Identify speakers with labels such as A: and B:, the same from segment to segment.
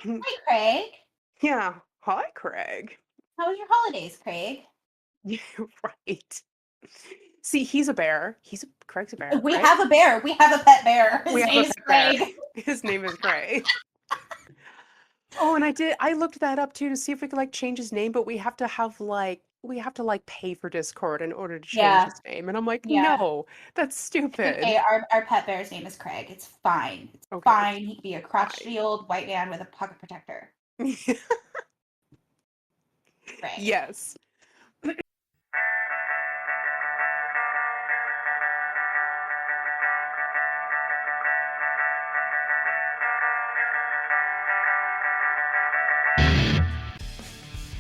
A: Hi, Craig.
B: Yeah. Hi, Craig.
A: How was your holidays, Craig?
B: You're right. See, he's a bear. Craig's a bear,
A: We
B: right?
A: have a bear. We have a pet bear.
B: We
A: His
B: have a
A: name's
B: pet bear.
A: Craig.
B: His name is Craig. Oh, and I looked that up too to see if we could like change his name, but we have to pay for Discord in order to change
A: Yeah,
B: his name. And I'm like,
A: yeah.
B: no, that's
A: It's okay.
B: stupid.
A: Our pet bear's name is Craig. It's fine. It's
B: Okay,
A: fine. He can be a
B: fine.
A: crotchety old white man with a pocket protector. Craig.
B: Yes.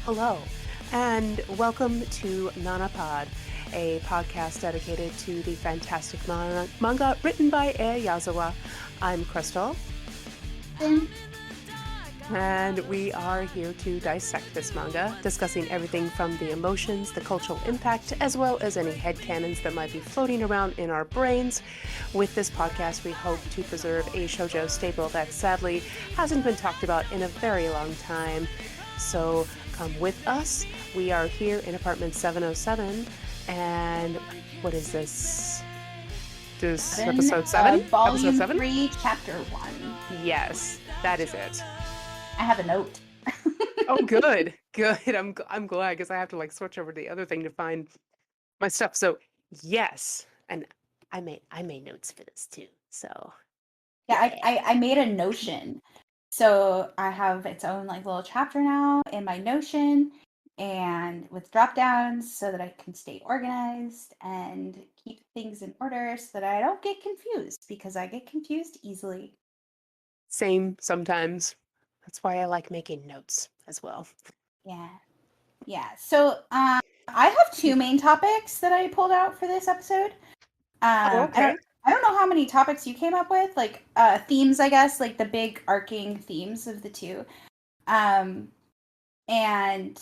B: Hello, and welcome to Nanapod, a podcast dedicated to the fantastic manga written by Ei Yazawa. I'm Crystal,
A: Then,
B: and we are here to dissect this manga, discussing everything from the emotions, the cultural impact, as well as any headcanons that might be floating around in our brains. With this podcast, we hope to preserve a shoujo staple that sadly hasn't been talked about in a very long time. So come with us. We are here in apartment 707, and what is this? This episode 7? Episode
A: Volume
B: 7?
A: 3, Chapter 1.
B: Yes, that is it.
A: I have a note.
B: Oh, good, good. I'm glad because I have to like switch over to the other thing to find my stuff. So yes, and I made notes for this too. So
A: Yeah,
B: yeah,
A: I made a Notion. So I have its own like little chapter now in my Notion and with drop downs so that I can stay organized and keep things in order so that I don't get confused because I get confused easily.
B: same sometimes. That's why I like making notes as well.
A: Yeah. Yeah. So I have two main topics that I pulled out for this episode.
B: Oh,
A: I don't
B: okay.
A: I don't know how many topics you came up with, like themes, I guess, like the big arcing themes of the two. Um and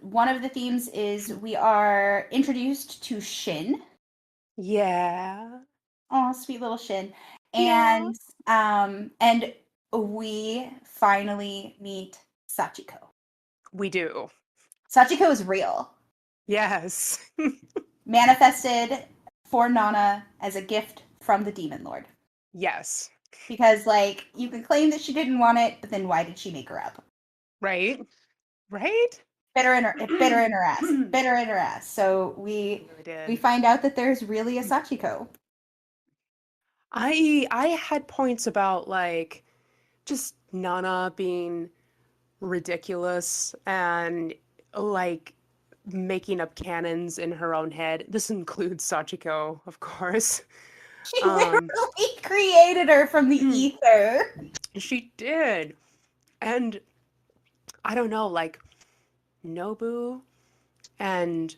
A: one of the themes is we are introduced to Shin.
B: Yeah.
A: Oh, sweet little Shin.
B: Yeah.
A: And we finally meet Sachiko.
B: We do.
A: Sachiko is real.
B: Yes.
A: Manifested for Nana as a gift from the Demon Lord.
B: Yes.
A: Because like you can claim that she didn't want it, but then why did she make her up?
B: Right? Right?
A: Bitter in her ass. Bitter in her ass. So
B: She really
A: we
B: did.
A: find out that there's really a Sachiko.
B: I had points about like just Nana being ridiculous and like making up canons in her own head. This includes Sachiko, of course.
A: She
B: Um,
A: literally created her from the ether.
B: she did. And I don't know, like Nobu and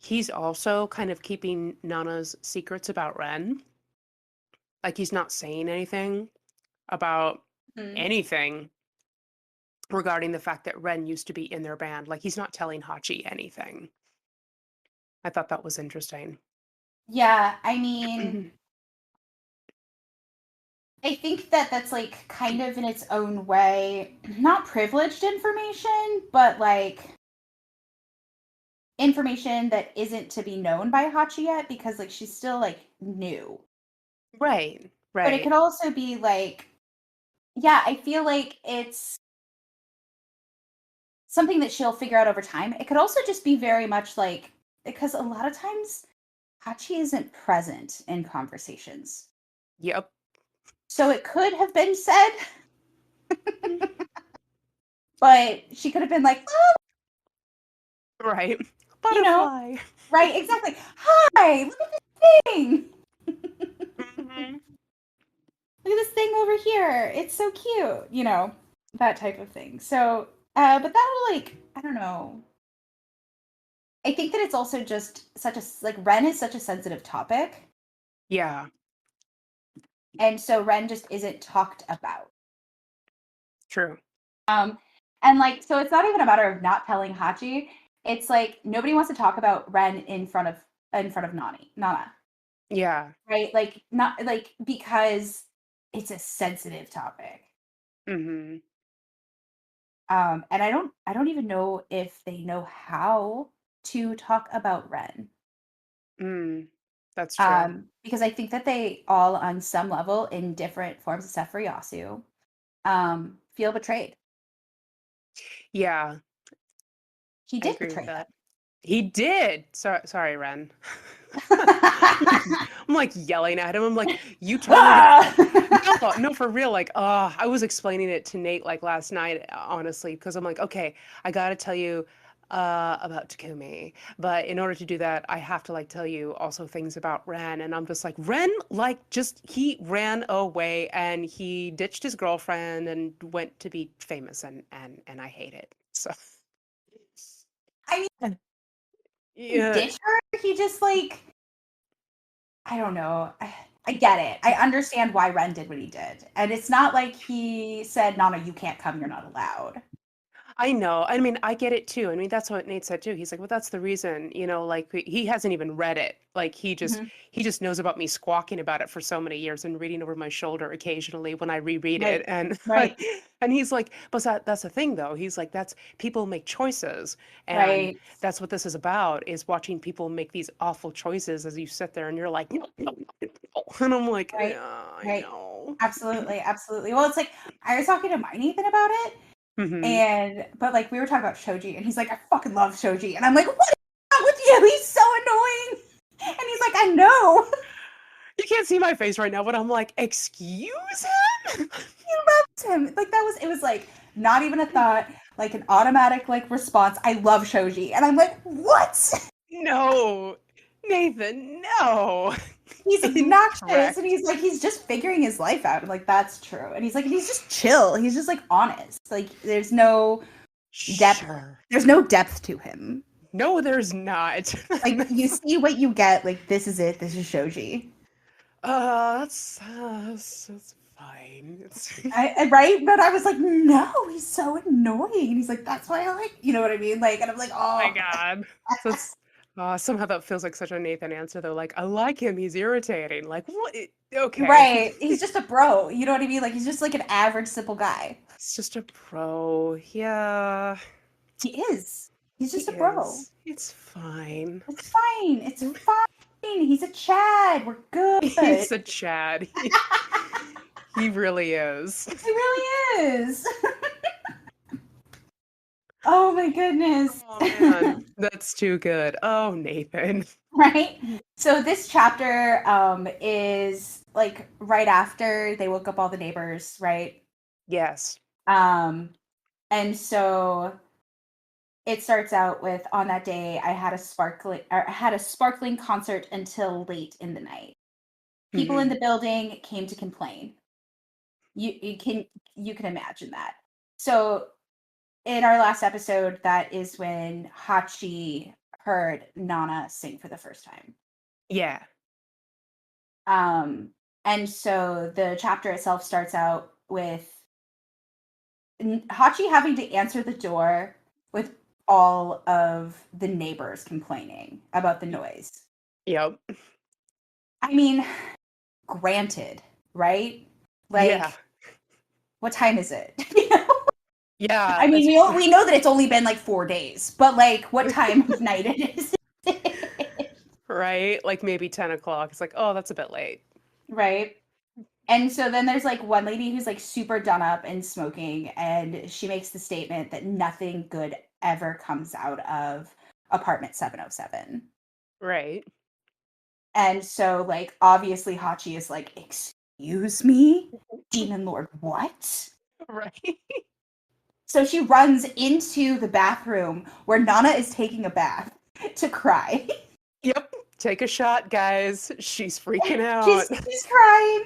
B: he's also kind of keeping Nana's secrets about Ren. Like he's not saying anything about
A: Hmm.
B: anything regarding the fact that Ren used to be in their band. Like he's not telling Hachi anything. I thought that was interesting.
A: Yeah, I mean, I think that that's like kind of in its own way, not privileged information, but like information that isn't to be known by Hachi yet because like she's still like new.
B: Right,
A: But it
B: right.
A: could also be like, yeah, I feel like it's something that she'll figure out over time. It could also just be very much like because a lot of times Hachi isn't present in conversations.
B: Yep.
A: So it could have been said, but she could have been like, oh,
B: Right.
A: you know,
B: Butterfly.
A: right, exactly. Hi, look at this thing.
B: Mhm.
A: Look at this thing over here. It's so cute, that type of thing. So, but that'll like, I don't know. I think that it's also just such a like Ren is such a sensitive topic,
B: Yeah,
A: and so Ren just isn't talked about.
B: true.
A: Um, and like so, it's not even a matter of not telling Hachi. It's like nobody wants to talk about Ren in front of Nana,
B: Yeah.
A: right? Like not like because it's a sensitive topic.
B: Hmm.
A: And I don't even know if they know how to talk about Ren.
B: Mm, that's true.
A: Because I think that they all, on some level, in different forms except for Yasu, feel betrayed.
B: Yeah,
A: He
B: I
A: did
B: agree with
A: betray
B: that. He did. Sorry, Ren.
A: them.
B: I'm like yelling at him. I'm like, you totally did.
A: Ah!
B: No, no, for real. Like, I was explaining it to Nate like last night, honestly, because I'm like, okay, I gotta tell you about Takumi, but in order to do that, I have to like tell you also things about Ren, and I'm just like, Ren, like, just he ran away and he ditched his girlfriend and went to be famous, and I hate it. So,
A: I mean, he didn't
B: yeah,
A: ditch her. He just like, I don't know. I get it. I understand why Ren did what he did, and it's not like he said, "Nana, you can't come. You're not allowed."
B: I know. I mean, I get it too. I mean, that's what Nate said too. He's like, "Well, that's the reason, like he hasn't even read it. Like
A: Mhm.
B: he just knows about me squawking about it for so many years and reading over my shoulder occasionally when I reread it."
A: Right.
B: And
A: Right.
B: and he's like, "But that's the thing though. He's like, that's people make choices, and
A: Right.
B: that's what this is about, is watching people make these awful choices as you sit there and you're like, no, no, no, no." And I'm like,
A: Right.
B: yeah, I
A: Right.
B: know.
A: Absolutely. Absolutely. Well, it's like I was talking to my Nathan about it,
B: Hmm.
A: and but like we were talking about Shoji, and he's like, "I fucking love Shoji," and I'm like, "What is wrong with you? He's so annoying." And he's like, "I know."
B: You can't see my face right now, but I'm like, excuse him?
A: Him. Like that was it was like not even a thought, like an automatic like response. I love Shoji. And I'm like, what?
B: No, Nathan, no.
A: He's obnoxious and
B: Incorrect.
A: he's like he's just figuring his life out. I'm like, that's true. And he's like, he's just chill. He's just like honest. Like depth
B: Sure.
A: there's no depth to him.
B: No, there's not.
A: Like you see what you get, like this is it, this is Shoji.
B: That's fine. It's
A: Right? But I was like, no, he's so annoying. And he's like, that's why I like, you know what I mean? Like, and I'm like,
B: my
A: oh,
B: God. That's somehow that feels like such a Nathan answer though. Like, I like him, he's irritating. Like, what? Okay.
A: right. He's just a bro. You know what I mean? Like, he's just like an average, simple guy.
B: It's just a pro. Yeah,
A: He is. He's
B: he
A: just a bro.
B: is. It's fine.
A: It's fine. It's fine. He's a Chad. We're good.
B: He's a Chad. He really is.
A: He really is. Oh my goodness.
B: Oh man, that's too good. Oh, Nathan.
A: Right? So this chapter is like right after they woke up all the neighbors, right?
B: Yes.
A: Um and so it starts out with, on that day I had a sparkling concert until late in the night. People in
B: Hmm.
A: the building came to complain. You can imagine that. So in our last episode, that is when Hachi heard Nana sing for the first time.
B: Yeah.
A: Um, and so the chapter itself starts out with Hachi having to answer the door with all of the neighbors complaining about the noise.
B: Yep.
A: I mean, granted, right?
B: Yeah.
A: Like, what time is it? You know?
B: Yeah.
A: I mean,
B: That's
A: we know that it's only been like 4 days, but like, what time of night it is?
B: right. Like maybe 10 o'clock. It's like, oh, that's a bit late.
A: Right? And so then there's like one lady who's like super done up and smoking, and she makes the statement that nothing good ever comes out of apartment 707.
B: Right.
A: And so, like, obviously, Hachi is like, excuse me? Demon Lord, what?
B: Right.
A: So she runs into the bathroom where Nana is taking a bath to cry.
B: Yep. Take a shot, guys. She's freaking
A: she's
B: out.
A: she's crying.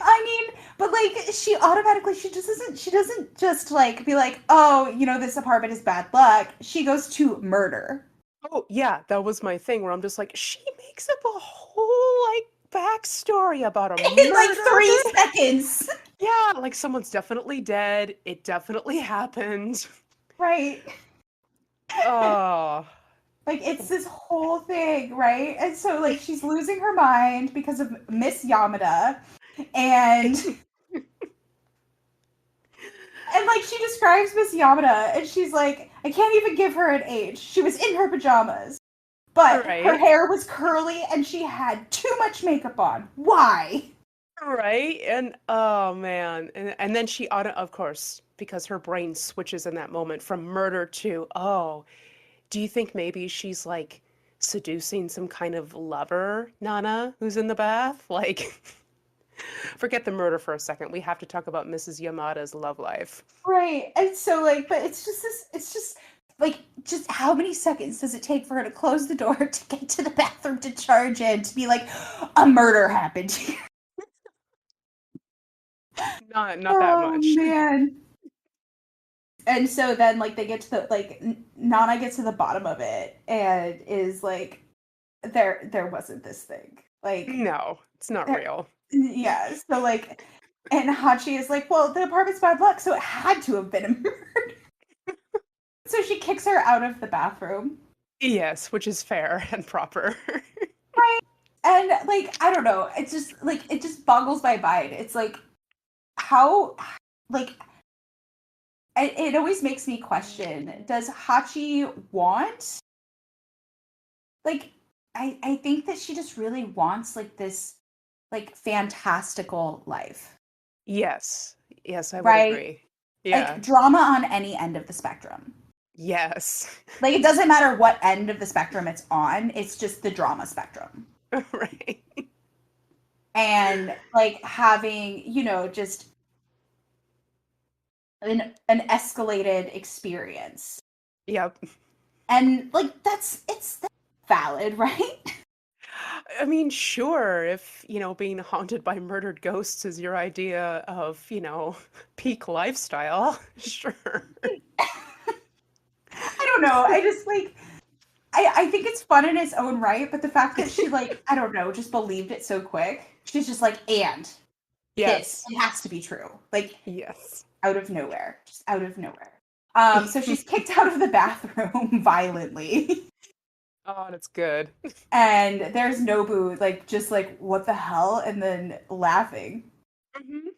A: I mean, but like she automatically she doesn't just like be like, oh, this apartment is bad luck. She goes to murder.
B: Oh, yeah, that was my thing where I'm just like, she makes up a whole like backstory about a
A: In like
B: murder.
A: 3 seconds.
B: Yeah, like someone's definitely dead. It definitely happened.
A: Right.
B: Oh.
A: Like it's this whole thing, right? And so like she's losing her mind because of Miss Yamada, and like like she describes Miss Yamada, and she's like, I can't even give her an age. She was in her pajamas, but her
B: Right.
A: hair was curly, and she had too much makeup on. Why?
B: Right. And oh man. And then she ought to, of course, because her brain switches in that moment from murder to, oh, do you think maybe she's like seducing some kind of lover, Nana, who's in the bath? Like, forget the murder for a second. We have to talk about Mrs. Yamada's love life.
A: Right. And so like, but it's just this. It's just like, just how many seconds does it take for her to close the door to get to the bathroom to charge in to be like, a murder happened here?
B: Not that
A: Oh
B: much.
A: man. And so then like they get to the like Nana gets to the bottom of it and is like, there wasn't this thing. Like
B: No, it's not
A: there
B: real.
A: yeah, so like and Hachi is like, well, the apartment's bad luck, so it had to have been a murder. So she kicks her out of the bathroom.
B: Yes, which is fair and proper.
A: Right. And like, I don't know, it's just like it just boggles my mind. It's like how like it always makes me question, does Hachi want like I think that she just really wants like this like fantastical life,
B: Yes. Yes, I would
A: right?
B: agree.
A: Like
B: Yeah.
A: drama on any end of the spectrum.
B: Yes.
A: Like it doesn't matter what end of the spectrum it's on, it's just the drama spectrum.
B: Right.
A: And like having, just an escalated experience.
B: Yep.
A: And like that's valid, right?
B: I mean, sure, if, being haunted by murdered ghosts is your idea of, peak lifestyle, sure.
A: I don't know. I just like I think it's fun in its own right, but the fact that she like, I don't know, just believed it so quick. She's just like, and this,
B: Yes.
A: it has to be true. Like
B: Yes.
A: out of nowhere. Just out of nowhere. So she's kicked out of the bathroom violently.
B: Oh, that's good.
A: And there's Nobu like just like, what the hell? And then laughing.
B: Mhm.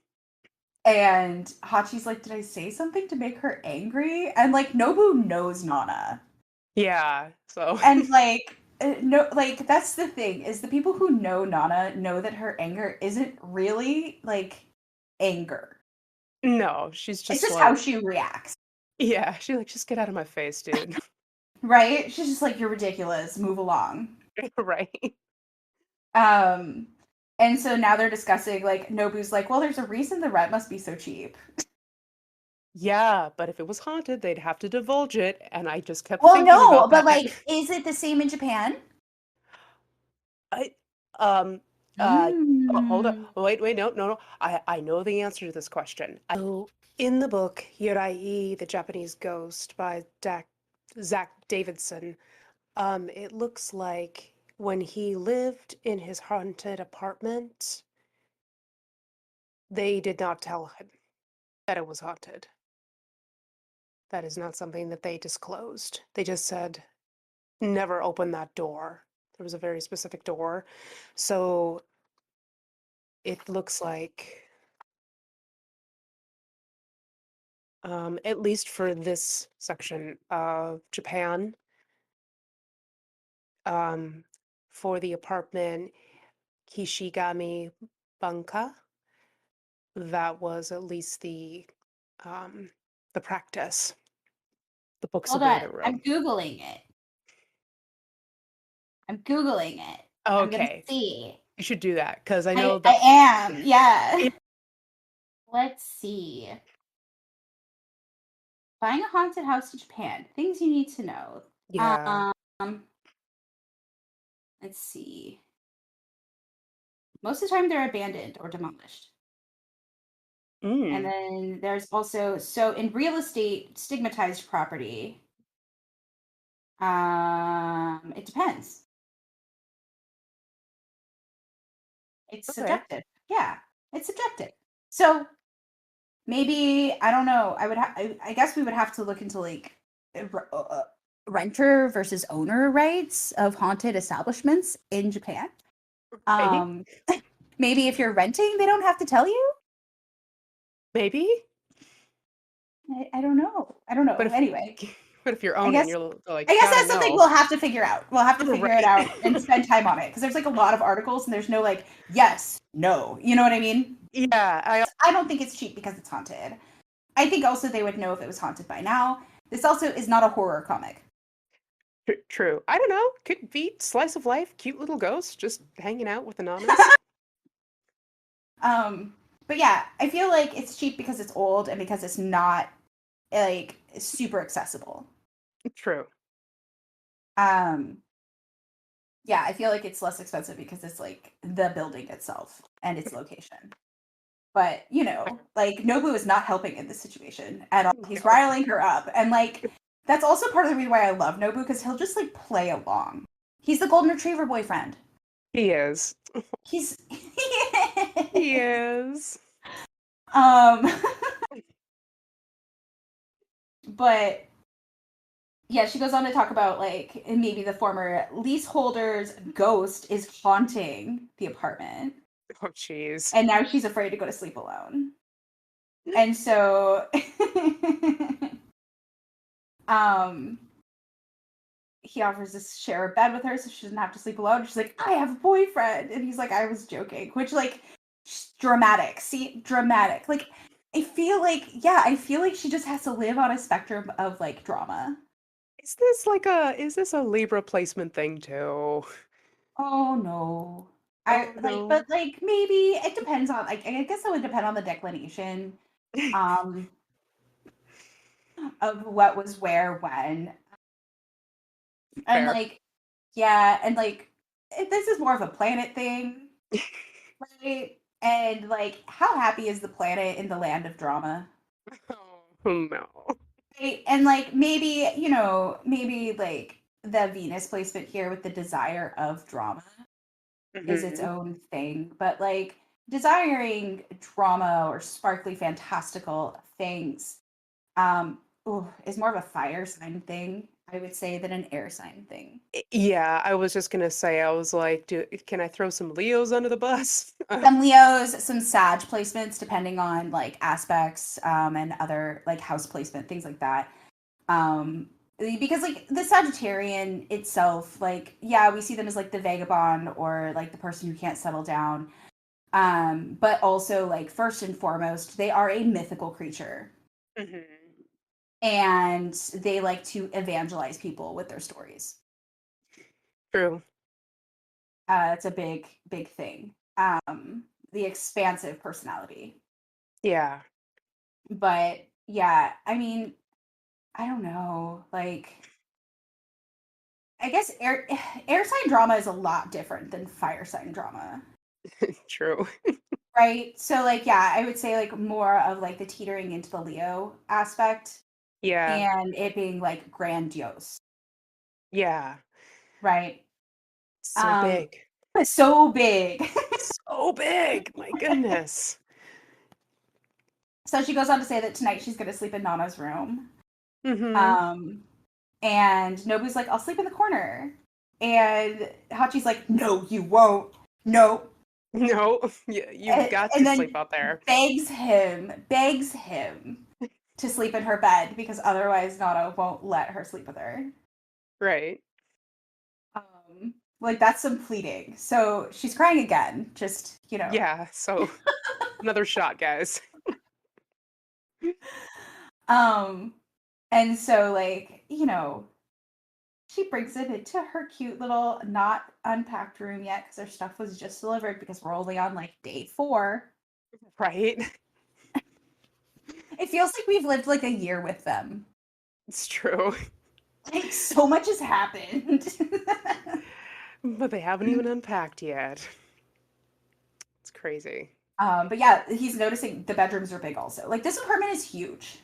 A: And Hachi's like, did I say something to make her angry? And like Nobu knows Nana.
B: Yeah, so
A: And like no, like that's the thing, is the people who know Nana know that her anger isn't really like anger.
B: no, she's
A: It's
B: just
A: just how
B: like,
A: she reacts,
B: yeah, she's like, just get out of my face, dude.
A: right? She's just like, you're ridiculous, move along.
B: Right.
A: Um and so now they're discussing, like Nobu's like, well, there's a reason the rent must be so cheap.
B: Yeah, but if it was haunted, they'd have to divulge it, and I just kept
A: Well,
B: thinking
A: no,
B: about
A: but
B: that.
A: like, is it the same in Japan?
B: I um hold up.
A: Mm.
B: Wait, no, no, no. I know the answer to this question. So in the book Yurai, the Japanese Ghost by Zach Davidson, it looks like when he lived in his haunted apartment, they did not tell him that it was haunted. That is not something that they disclosed. They just said, never open that door. There was a very specific door. So it looks like, at least for this section of Japan, um, for the apartment Kishigami Banka, that was at least um, the practice, the books
A: Hold
B: of
A: on.
B: Ada wrote.
A: I'm Googling it. I'm Googling it. I'm gonna
B: Okay,
A: see.
B: you should do that because I know
A: I
B: that.
A: am, yeah.
B: It,
A: Let's see. Buying a haunted house in Japan. Things you need to know.
B: yeah.
A: Um, let's see. Most of the time they're abandoned or demolished. And
B: Mm,
A: then there's also, so in real estate, stigmatized property, it depends. It's
B: okay.
A: subjective. Yeah, it's subjective. So maybe, I don't know. I guess we would have to look into like renter versus owner rights of haunted establishments in Japan.
B: Right.
A: Um, maybe if you're renting, they don't have to tell you.
B: Maybe.
A: I don't
B: But
A: know.
B: if
A: Anyway,
B: but if you're
A: I
B: owning,
A: guess
B: you're
A: I
B: like,
A: guess
B: gotta
A: that's something
B: know.
A: we'll have to figure out. We'll have to figure it
B: Right.
A: out and spend time on it because there's like a lot of articles and there's no like yes, no. You know what I mean?
B: Yeah,
A: I don't think it's cheap because it's haunted. I think also they would know if it was haunted by now. This also is not a horror comic.
B: true. I don't know. Could be slice of life, cute little ghost just hanging out with Anonymous.
A: Um, but yeah, I feel like it's cheap because it's old and because it's not like super accessible.
B: True.
A: Um, yeah, I feel like it's less expensive because it's like the building itself and its location. But, like Nobu is not helping in this situation at all. He's
B: No,
A: riling her up. And like that's also part of the reason why I love Nobu because he'll just like play along. He's the golden retriever boyfriend.
B: he is.
A: He's
B: He is.
A: um but yeah, she goes on to talk about like maybe the former leaseholder's ghost is haunting the apartment.
B: Oh, jeez.
A: And now she's afraid to go to sleep alone. And so um he offers to share a bed with her so she doesn't have to sleep alone. She's like, I have a boyfriend. And he's like, I was joking. Which like dramatic. See, dramatic. Like I feel like she just has to live on a spectrum of like drama.
B: Is this a Libra placement thing too?
A: Oh no.
B: Oh
A: I like
B: no.
A: but like maybe it depends on like I guess it would depend on the declination um of what was where when. And
B: Fair.
A: like yeah, and like this is more of a planet thing, right? And like how happy is the planet in the land of drama?
B: Oh no.
A: Right? And like maybe, maybe like the Venus placement here with the desire of drama is its
B: Hmm.
A: own thing, but like desiring drama or sparkly fantastical things is more of a fire sign thing, I would say, than an air sign thing.
B: Yeah, I was just gonna say, I was like, can I throw some Leos under the bus?
A: Some Leos, some Sag placements, depending on like aspects and other like house placement, things like that. Because like the Sagittarian itself, like yeah, we see them as like the vagabond or like the person who can't settle down. But also like first and foremost, they are a mythical creature
B: Hmm.
A: and they like to evangelize people with their stories.
B: True.
A: It's a big, big thing. The expansive personality.
B: Yeah.
A: But yeah, I mean, I don't know. Like, I guess air sign drama is a lot different than fire sign drama,
B: True.
A: right? So like, yeah, I would say like more of like the teetering into the Leo aspect
B: Yeah.
A: and it being like grandiose,
B: Yeah.
A: right?
B: So
A: Um,
B: big.
A: so big.
B: So big. My goodness.
A: So she goes on to say that tonight she's going to sleep in Nana's room.
B: Hmm.
A: Um, and Nobu's like, I'll sleep in the corner. And Hachi's like, no, you won't. No.
B: No, you've got
A: And
B: to sleep
A: then
B: out there.
A: begs him to sleep in her bed because otherwise Nana won't let her sleep with her.
B: Right.
A: Like that's some pleading. So she's crying again. Just
B: Yeah. So another shot, guys.
A: Um, and so like she brings it into her cute little not unpacked room yet because her stuff was just delivered because we're only on like day 4.
B: Right.
A: It feels like we've lived like a year with them.
B: It's true.
A: Like so much has happened.
B: But they haven't even unpacked yet. It's crazy.
A: But yeah, he's noticing the bedrooms are big also. Like this apartment is huge.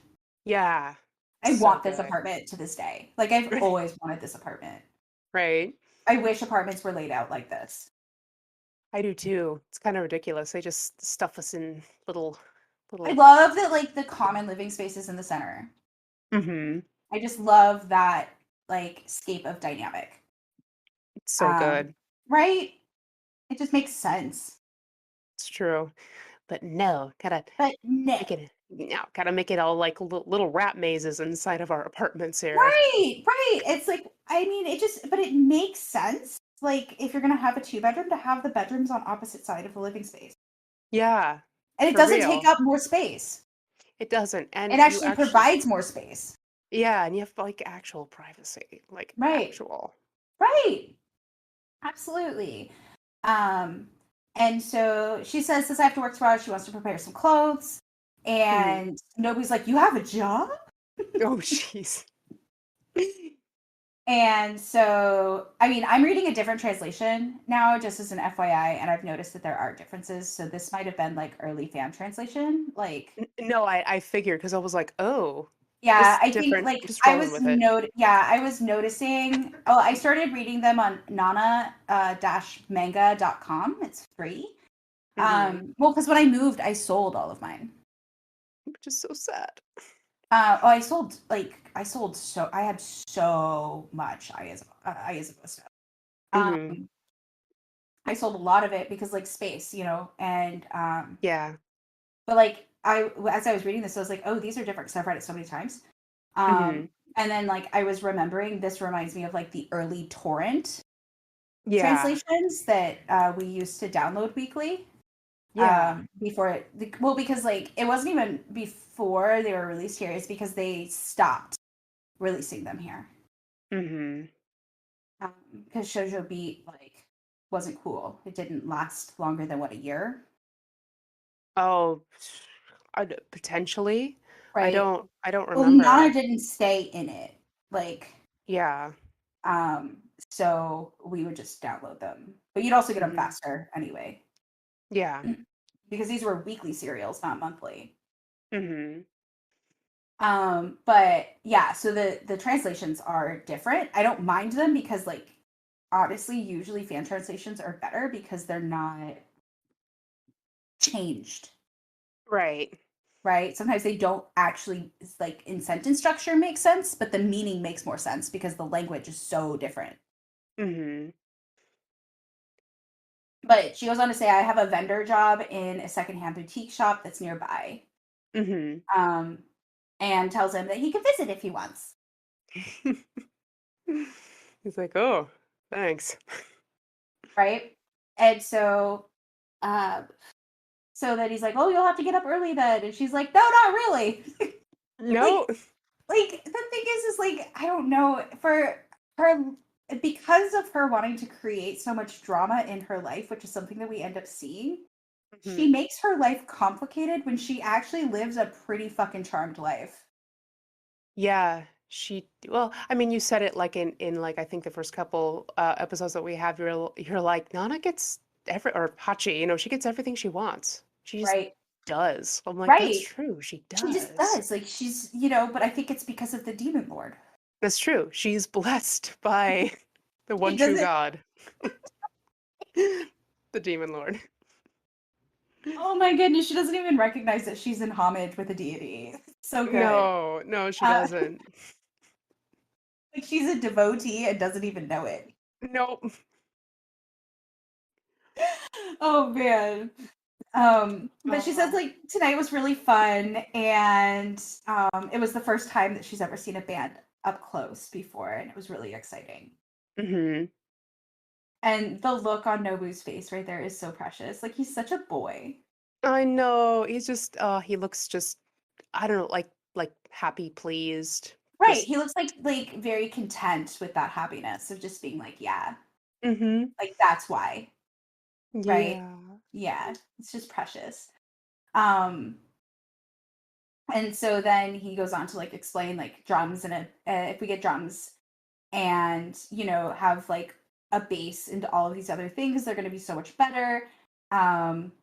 B: Yeah.
A: I
B: So
A: want this
B: good.
A: apartment to this day. Like I've always wanted this apartment.
B: Right.
A: I wish apartments were laid out like this.
B: I do too. It's kind of ridiculous. They just stuff us in
A: I
B: little.
A: love that like the common living spaces in the center.
B: Hmm.
A: I just love that like scape of dynamic.
B: It's so good.
A: Right? It just makes sense.
B: It's true. But no, gotta
A: But no.
B: make it Yeah, gotta make it all like little rat mazes inside of our apartments here.
A: Right, right. It's like, I mean, but it makes sense. Like, if you're gonna have a two-bedroom, to have the bedrooms on opposite side of the living space.
B: Yeah,
A: And it
B: for
A: doesn't take
B: real.
A: up more space.
B: It doesn't.
A: It
B: And you
A: actually
B: actually,
A: provides more space.
B: yeah, and you have like actual privacy, like
A: Right.
B: actual.
A: Right. Absolutely. Um, and so she says, since I have to work tomorrow, she wants to prepare some clothes.
B: Hmm.
A: And nobody's like, you have a job?
B: Oh, jeez.
A: And so, I mean, I'm reading a different translation now, just as an FYI, and I've noticed that there are differences. So this might have been like early fan translation. Like,
B: No, I figured because I was like, oh, this
A: yeah,
B: is
A: I think
B: different.
A: like
B: Just rolling with it.
A: I was noticing. Oh, I started reading them on nana manga.com. It's free.
B: Hmm.
A: Well, because when I moved, I sold all of mine.
B: Which is so sad.
A: I sold so I had so much Ayazuba stuff.
B: Hmm.
A: Um, I sold a lot of it because like space, and
B: Yeah.
A: but like I as I was reading this, I was like, oh, these are different because I've read it so many times.
B: Hmm.
A: And then like I was remembering, this reminds me of like the early torrent
B: Yeah.
A: translations that we used to download weekly.
B: Yeah.
A: Before well, because like it wasn't even before they were released here, it's because they stopped releasing them here.
B: Hmm.
A: Because Shoujo Beat like wasn't cool. It didn't last longer than what, a year,
B: Oh, potentially. I
A: right?
B: don't. I don't
A: Well, Nana
B: remember.
A: didn't stay in it, like,
B: Yeah.
A: um, so we would just download them, but you'd also get them
B: Hmm.
A: faster anyway
B: Yeah.
A: because these were weekly serials, not monthly.
B: Hmm.
A: But yeah, so the translations are different. I don't mind them because like honestly, usually fan translations are better because they're not changed,
B: Right.
A: right? Sometimes they don't actually, like, in sentence structure make sense, but the meaning makes more sense because the language is so different.
B: Hmm.
A: But she goes on to say, I have a vendor job in a secondhand boutique shop that's nearby.
B: Hmm.
A: Um, and tells him that he can visit if he wants,
B: He's like, oh, thanks.
A: right? And uh, so that he's like, oh, you'll have to get up early then. And she's like, no, not really. like,
B: No.
A: like the thing is like, I don't know, for her, because of her wanting to create so much drama in her life, which is something that we end up seeing, she
B: Hmm.
A: makes her life complicated when she actually lives a pretty fucking charmed life.
B: Yeah, well, I mean, you said it like in like I think the first couple episodes that we have, you're like Nana gets or Hachi, she gets everything she wants. She just
A: Right.
B: does. I'm like, that's
A: Right.
B: true. She
A: She just
B: does.
A: does. Like, she's, but I think it's because of the demon lord.
B: That's true. She's blessed by the
A: She
B: one true
A: doesn't.
B: God, the Demon Lord.
A: Oh my goodness, she doesn't even recognize that she's in homage with a deity. So good.
B: No, no, she
A: Uh,
B: doesn't.
A: like, she's a devotee and doesn't even know it.
B: Nope.
A: Oh man. But she says
B: Oh.
A: like tonight was really fun, and it was the first time that she's ever seen a band up close before, and it was really exciting.
B: Hmm.
A: And the look on Nobu's face right there is so precious. Like, he's such a boy.
B: I know. He's just he looks just I don't know, like happy, pleased.
A: Right.
B: Just
A: He looks like very content with that happiness of just being like, yeah,
B: hmm.
A: like that's why. Right.
B: Yeah.
A: Yeah. It's just precious. Um, and so then he goes on to like explain like drums, and if we get drums and have like a base into all of these other things, they're going to be so much better. um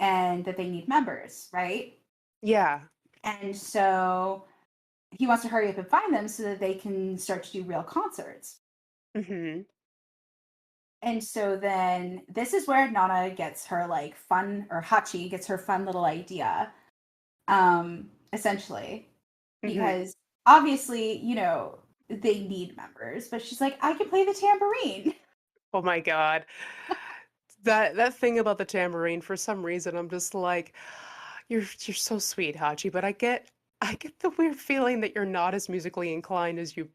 A: and that they need members, right?
B: Yeah.
A: And so he wants to hurry up and find them so that they can start to do real concerts.
B: Hmm.
A: And so then this is where Nana gets her like fun, or Hachi gets her fun little idea, essentially,
B: Hmm.
A: because obviously, they need members, but she's like, I can play the tambourine.
B: Oh my God. That thing about the tambourine, for some reason, I'm just like, You're so sweet, Hachi, but I get the weird feeling that you're not as musically inclined as you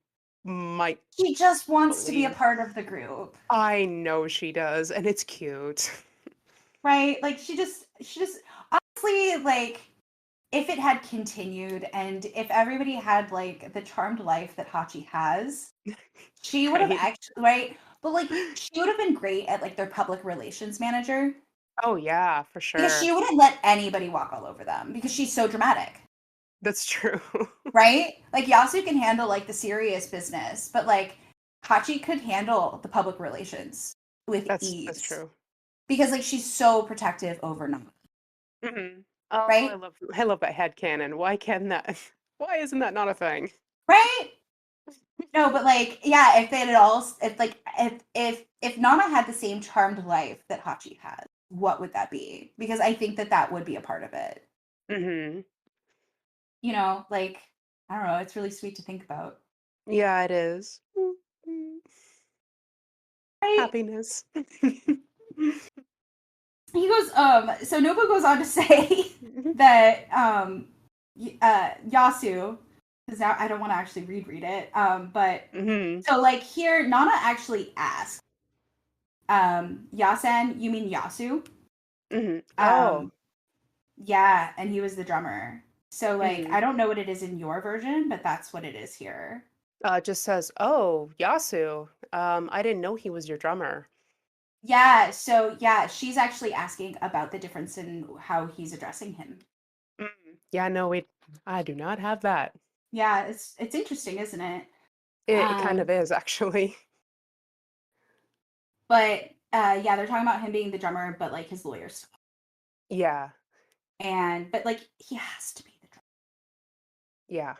B: might
A: She just wants to be a
B: believe.
A: part of the group,
B: I know she does, and it's cute.
A: right? Like she just honestly like if it had continued and if everybody had like the charmed life that Hachi has, she would have
B: Right?
A: actually right. But like she would have been great at like their public relations manager
B: Oh yeah, for
A: because
B: sure.
A: she wouldn't let anybody walk all over them because she's so dramatic.
B: That's true.
A: Right? Like Yasu can handle like the serious business, but like Hachi could handle the public relations with
B: That's
A: ease
B: true.
A: because like she's so protective over Nana,
B: Hmm. Oh, I
A: right?
B: love that headcanon. Why can that? Why isn't that not a thing?
A: Right? No, but like yeah, if they had all if like if Nana had the same charmed life that Hachi had, what would that be? Because I think that that would be a part of it.
B: Hmm.
A: You know, like I don't know, it's really sweet to think about.
B: Yeah, it is. Mm.
A: Right?
B: Happiness.
A: He goes so Nobu goes on to say that Yasu, because now I don't want to actually read it, but
B: Hmm.
A: so like here Nana actually asked Yasen, you mean Yasu?
B: Hmm. Oh.
A: um yeah, and he was the drummer, so like
B: Hmm.
A: I don't know what it is in your version, but that's what it is here.
B: It just says, "Oh, Yasu. I didn't know he was your drummer."
A: Yeah, so yeah, she's actually asking about the difference in how he's addressing him.
B: Mm. Yeah, no, I do not have that.
A: Yeah, it's interesting, isn't it?
B: It kind of
A: um
B: is actually.
A: But yeah, they're talking about him being the drummer, but like his lawyers.
B: Yeah,
A: And but like he has to be the drummer.
B: yeah,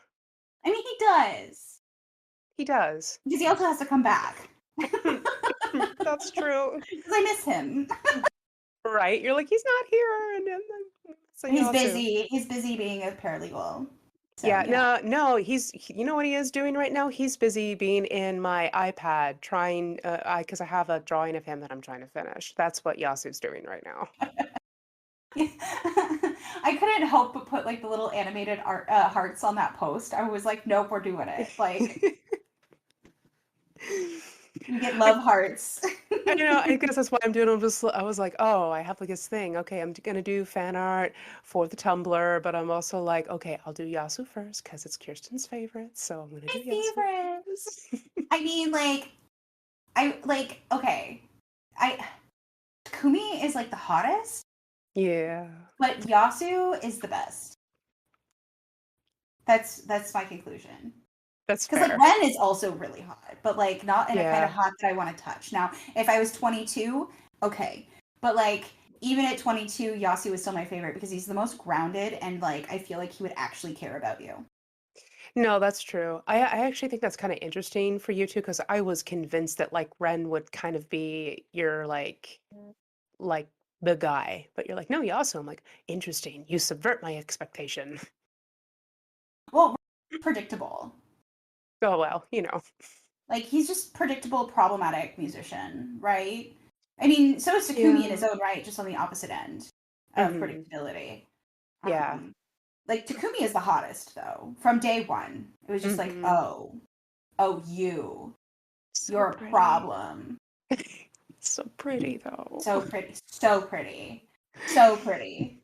A: I mean, he does
B: he does.
A: because he also has to come back
B: That's true.
A: because I miss him.
B: Right? You're like, he's not here, and then so
A: He's
B: Yasu.
A: busy. He's busy being a paralegal. So
B: Yeah,
A: you know.
B: no, you know what he is doing right now? He's busy being in my iPad trying, because I have a drawing of him that I'm trying to finish. That's what Yasu's doing right now.
A: I couldn't help but put like the little animated art hearts on that post. I was like, nope, we're doing it. Like you get
B: I,
A: love hearts.
B: I know, I guess that's why I'm doing. I was like, oh, I have like this thing. Okay, I'm gonna do fan art for the Tumblr, but I'm also like, okay, I'll do Yasu first because it's Kirsten's favorite, so I'm gonna
A: My
B: do Yasu
A: favorite.
B: first.
A: I mean, like I like okay. I Kumi is like the hottest,
B: Yeah,
A: but Yasu is the best. That's my conclusion.
B: that's
A: Because like
B: fair.
A: Ren is also really hot, but like not in a kind of
B: Yeah.
A: hot that I want to touch. Now, if I was 22, okay, but like even at 22, Yasu is still my favorite because he's the most grounded and like I feel like he would actually care about you.
B: No, that's true. I actually think that's kind of interesting for you too, because I was convinced that like Ren would kind of be your like the guy, but you're like, no, you also. I'm like, interesting. You subvert my expectation.
A: Well, predictable.
B: Oh well, you know.
A: Like he's just predictable, problematic musician, right? I mean, so is Takumi in his
B: Yeah.
A: own right, just on the opposite end of
B: Hmm.
A: predictability.
B: Yeah.
A: Um, like Takumi is the hottest though. From day one, it was just like,
B: Hmm.
A: oh,
B: So
A: you're a
B: pretty.
A: problem.
B: So pretty though.
A: So pretty, so pretty, so pretty.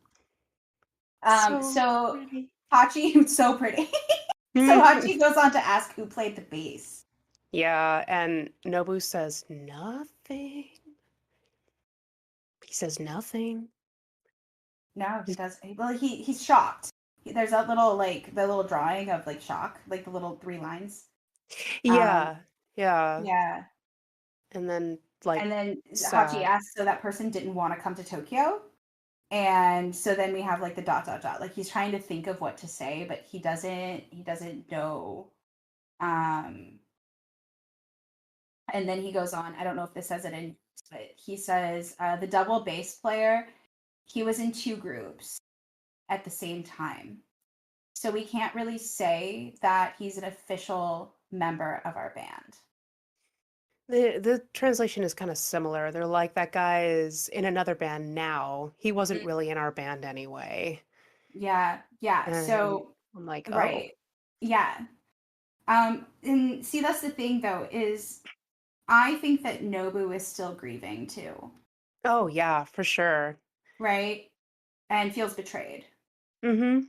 B: So
A: So
B: pretty.
A: Hachi, so pretty. So Hachi goes on to ask who played the bass.
B: Yeah, and Nobu says nothing. He says nothing.
A: No, he does. Well, he's shocked. There's that little like the little drawing of like shock, like the little three lines. Um,
B: Yeah, yeah.
A: yeah.
B: And then like
A: And then Hachi
B: sad.
A: asks, so that person didn't want to come to Tokyo. And so then we have like the dot dot dot. Like he's trying to think of what to say, but he doesn't know. Um, and then he goes on. I don't know if this says it in, but he says the double bass player. He was in two groups at the same time, so we can't really say that he's an official member of our band.
B: The translation is kind of similar. They're like that guy is in another band now. He wasn't
A: Mm.
B: really in our band anyway.
A: Yeah, yeah.
B: And
A: So,
B: I'm like, oh,
A: right. Yeah. And see, that's the thing though, is I think that Nobu is still grieving too,
B: oh yeah, for sure.
A: right? And feels betrayed.
B: Mm-hmm.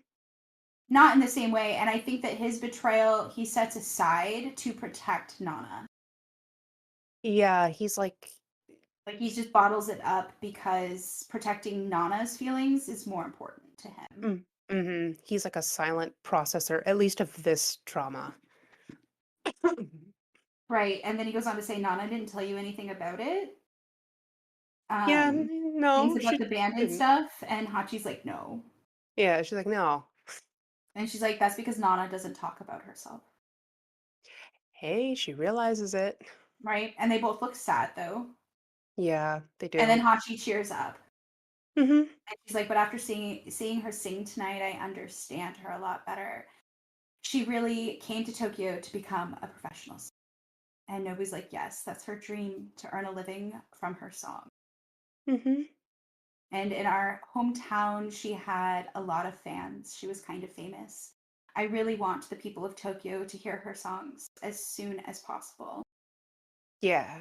A: Not in the same way. And I think that his betrayal he sets aside to protect Nana.
B: Yeah, he's like,
A: Like he just bottles it up because protecting Nana's feelings is more important to him.
B: mm-hmm. He's like a silent processor, at least of this trauma.
A: Right. And then he goes on to say, Nana didn't tell you anything about it.
B: Yeah,
A: Um, Things
B: no,
A: about
B: she
A: the band and
B: didn't.
A: stuff. And Hachi's like, no.
B: Yeah, she's like, no.
A: And she's like, that's because Nana doesn't talk about herself.
B: Hey, she realizes it.
A: Right. And they both look sad though.
B: Yeah, they
A: And then
B: do.
A: Hachi cheers up.
B: Mm-hmm.
A: And she's like, but after seeing her sing tonight, I understand her a lot better. She really came to Tokyo to become a professional singer. And Nobu's like, yes, that's her dream to earn a living from her song.
B: Mm-hmm.
A: And in our hometown, she had a lot of fans. She was kind of famous. I really want the people of Tokyo to hear her songs as soon as possible.
B: Yeah.